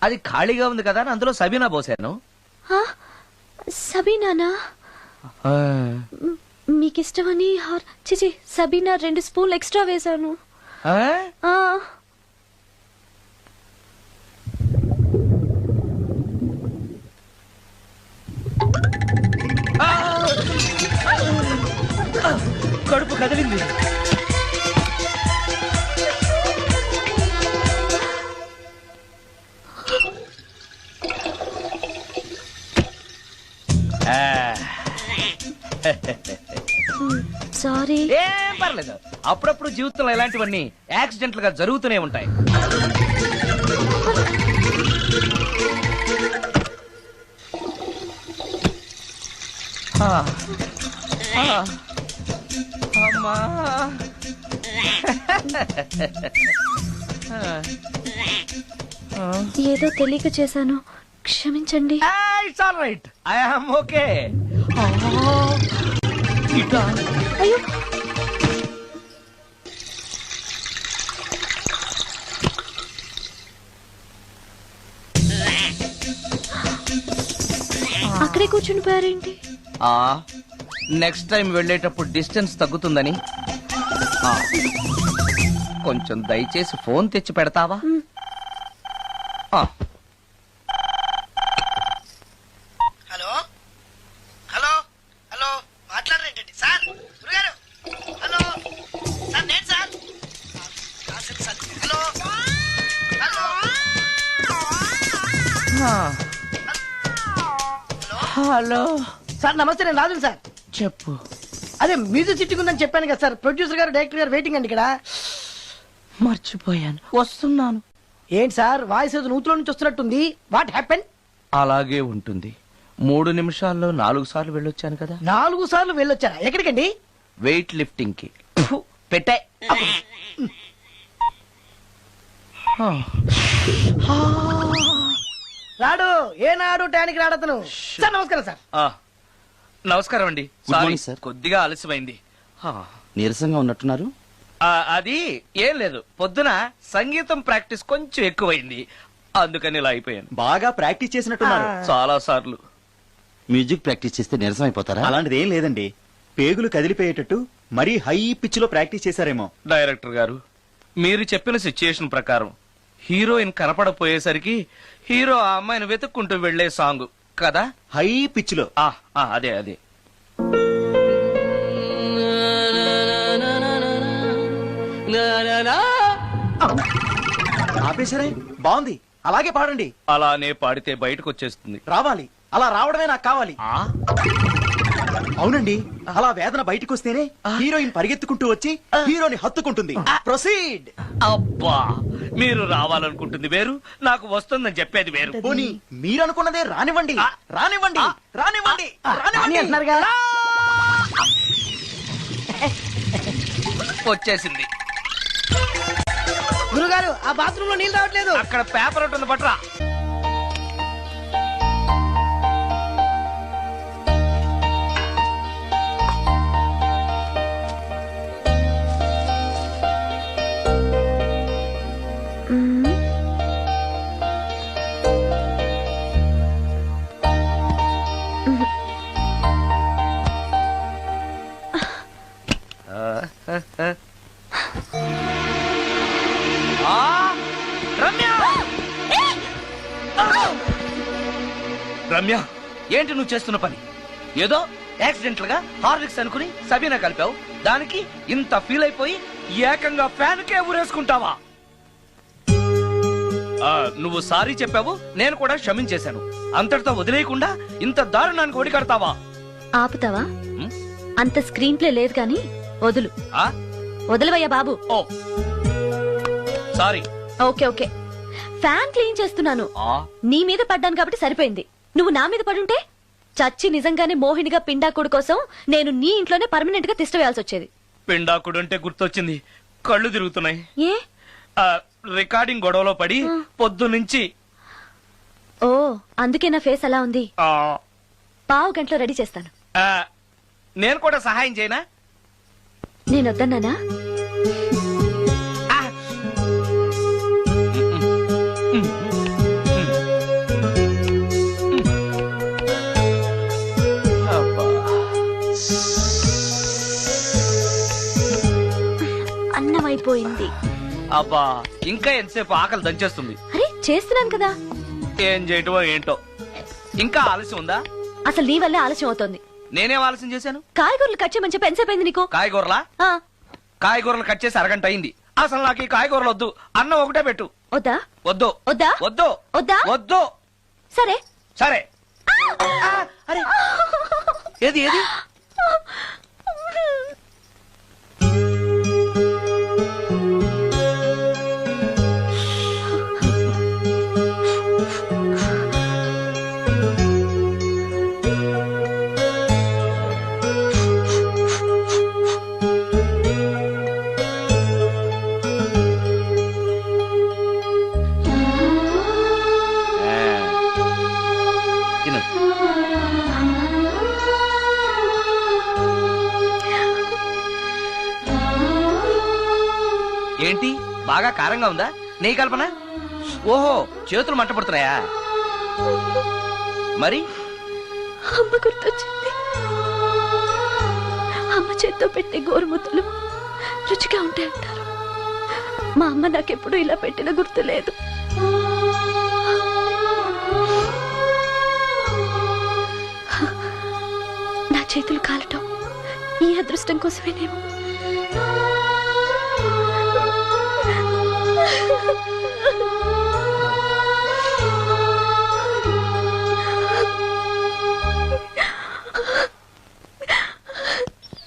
అది ఖాళీగా ఉంది కదా, అందులో సబీనా పోసాను. సబీనానా? మీకిష్టమని చిచి సబీనా 2 స్పూన్లు ఎక్స్ట్రా వేశాను. సారీ. ఏం పర్లేదు, అప్పుడప్పుడు జీవితంలో ఇలాంటివన్నీ యాక్సిడెంట్లు గా జరుగుతూనే ఉంటాయి. అమ్మా ఏదో తెలియక చేశాను, క్షమించండి. It's all right, I am okay. అయ్యో, అక్కడే కూర్చుని పోయారేంటి? నెక్స్ట్ టైం వెళ్ళేటప్పుడు డిస్టెన్స్ తగ్గుతుందని. కొంచెం దయచేసి ఫోన్ తెచ్చి పెడతావా? హలో హలో హలో, మాట్లాడరేంటండి సార్? గురుగారు, హలో సార్, నేను sir. Hello hello hello sir, నమస్తే. నేను రాజుని సార్. చెప్పు. అదే మ్యూజిక్ సిట్టింగ్ ఉందని చెప్పాను కదా సార్. ప్రొడ్యూసర్ గారు, డైరెక్టర్ గారు వెయిటింగ్ అండి ఇక్కడ. మర్చిపోయాను, వస్తున్నాను. ఏంటి సార్, వాయిస్ ఏదో నూతులో నుంచి వస్తున్నట్టుంది. What happen? అలాగే ఉంటుంది. 3 నిమిషాల్లో 4 సార్లు వెళ్ళొచ్చాను కదా. 4 సార్లు వెళ్ళొచ్చారా? ఎక్కడికండి? వెయిట్ లిఫ్టింగ్ కి. పెట్టే. రాడు, ఏనాడు టానికి రాడతను. సార్ నమస్కారం సార్. నమస్కారం అండి. Good morning, sorry, sir. కొద్దిగా ఆలస్యమైంది. నీరసంగా ఉన్నట్టున్నారు. అది ఏం లేదు, పొద్దున సంగీతం ప్రాక్టీస్ కొంచెం ఎక్కువైంది, అందుకని ఇలా అయిపోయాను. బాగా ప్రాక్టీస్ చేసినట్టున్నారు. చాలా సార్లు. మ్యూజిక్ ప్రాక్టీస్ చేస్తే నీరసం అయిపోతారా? అలాంటిది ఏం లేదండి. పేగులు కదిలిపోయేటట్టు మరీ హై పిచ్ లో ప్రాక్టీస్ చేశారేమో. డైరెక్టర్ గారు, మీరు చెప్పిన సిచ్యుయేషన్ ప్రకారం హీరోయిన్ కనపడపోయేసరికి హీరో ఆ అమ్మాయిని వెతుక్కుంటూ వెళ్లే సాంగ్ కదా. హై పిచ్ లో. అదే అదే. ఆపేశారే, బాగుంది. అలాగే పాడండి. అలానే పాడితే బయటకు వచ్చేస్తుంది. రావాలి, అలా రావడమే నాకు కావాలి. అవునండి, అలా వేదన బయటకు వస్తేనే హీరోయిన్ పరిగెత్తుకుంటూ వచ్చి హీరోని హత్తుకుంటుంది. ప్రొసీడ్. అబ్బా, మీరు రావాలనుకుంటుంది వేరు, నాకు వస్తుందని చెప్పేది వేరు. పోనీ మీరనుకున్నదే రానివ్వండి. రానివ్వండి, రానివ్వండి, రాని రానివ్వండి. అంటున్నారుగా. వచ్చేసింది. గురుగారు, ఆ బాత్రూమ్ లో నీళ్ళు రావట్లేదు. అక్కడ పేపర్ ఉంటుంది, పట్రా. రమ్య, రమ్య, ఏంటి నువ్వు చేస్తున్న పని? ఏదో యాక్సిడెంటల్ గా హార్లిక్స్ అనుకుని సబీనా కలిపావు, దానికి ఇంత ఫీల్ అయిపోయి ఏకంగా ఫ్యాన్ కే ఊరేసుకుంటావా? నువ్వు సారీ చెప్పావు, నేను కూడా క్షమించేశాను. అంతటితో వదిలేయకుండా ఇంత దారుణానికి ఒడికడతావా? ఆపుతావా? అంత స్క్రీన్ ప్లే లేదు కానీ వదులు. వదలవయ్యా బాబు. Oh sorry. Okay okay, fan clean చేస్తున్నాను. నీ మీద పడ్డాను కాబట్టి సరిపోయింది. నువ్వు నా మీద పడుంటే చచ్చి నిజంగానే మోహినిగా పిండాకుడు కోసం నేను నీ ఇంట్లోనే పర్మనెంట్ గా తిష్టవేయాల్సి వచ్చేది. పిండాకుడు అంటే గుర్తొచ్చింది, కళ్ళు తిరుగుతున్నాయి. ఏ? రికార్డింగ్ గొడవలో పడి పొద్దు నుంచి. ఓ, అందుకే నా ఫేస్ అలా ఉంది. పావు గంటలో రెడీ చేస్తాను. నేను కూడా సహాయం చేయనా? నేను వద్దన్నానా? అన్నం అయిపోయింది. అబ్బా, ఇంకా ఎంతసేపు? ఆకలి దంచేస్తుంది. అరే చేస్తున్నాను కదా. ఏం చేయటమో ఏంటో. ఇంకా ఆలస్యం ఉందా? అసలు నీ వల్లే ఆలస్యం అవుతోంది. నేనేం ఆలస్యం చేశాను? కాయగూరలు కట్ చేయమని చెప్పి ఎంతసేపు అయింది నీకు? కాయగూరలా? కాయగూరలు కట్ చేసి అరగంట అయింది. అసలు నాకు ఈ కాయగూరలు వద్దు, అన్నం ఒకటే పెట్టు. వద్దా? వద్దు వద్దా? వద్దు వద్దా? వద్దు. సరే సరే. అరే, ఏది ఏది? ఏంటి బాగా కారంగా ఉందా నెయ్యి కల్పన? ఓహో, చేతులు మంట పడుతున్నాయా? మరి అమ్మ గుర్తొచ్చింది. అమ్మ చేత్తో పెట్టే గోరుముద్దలు రుచిగా ఉంటాయంటారు. మా అమ్మ నాకెప్పుడు ఇలా పెట్టిన గుర్తు లేదు. నా చేతులు కాలటం ఈ అదృష్టం కోసమేనేమో.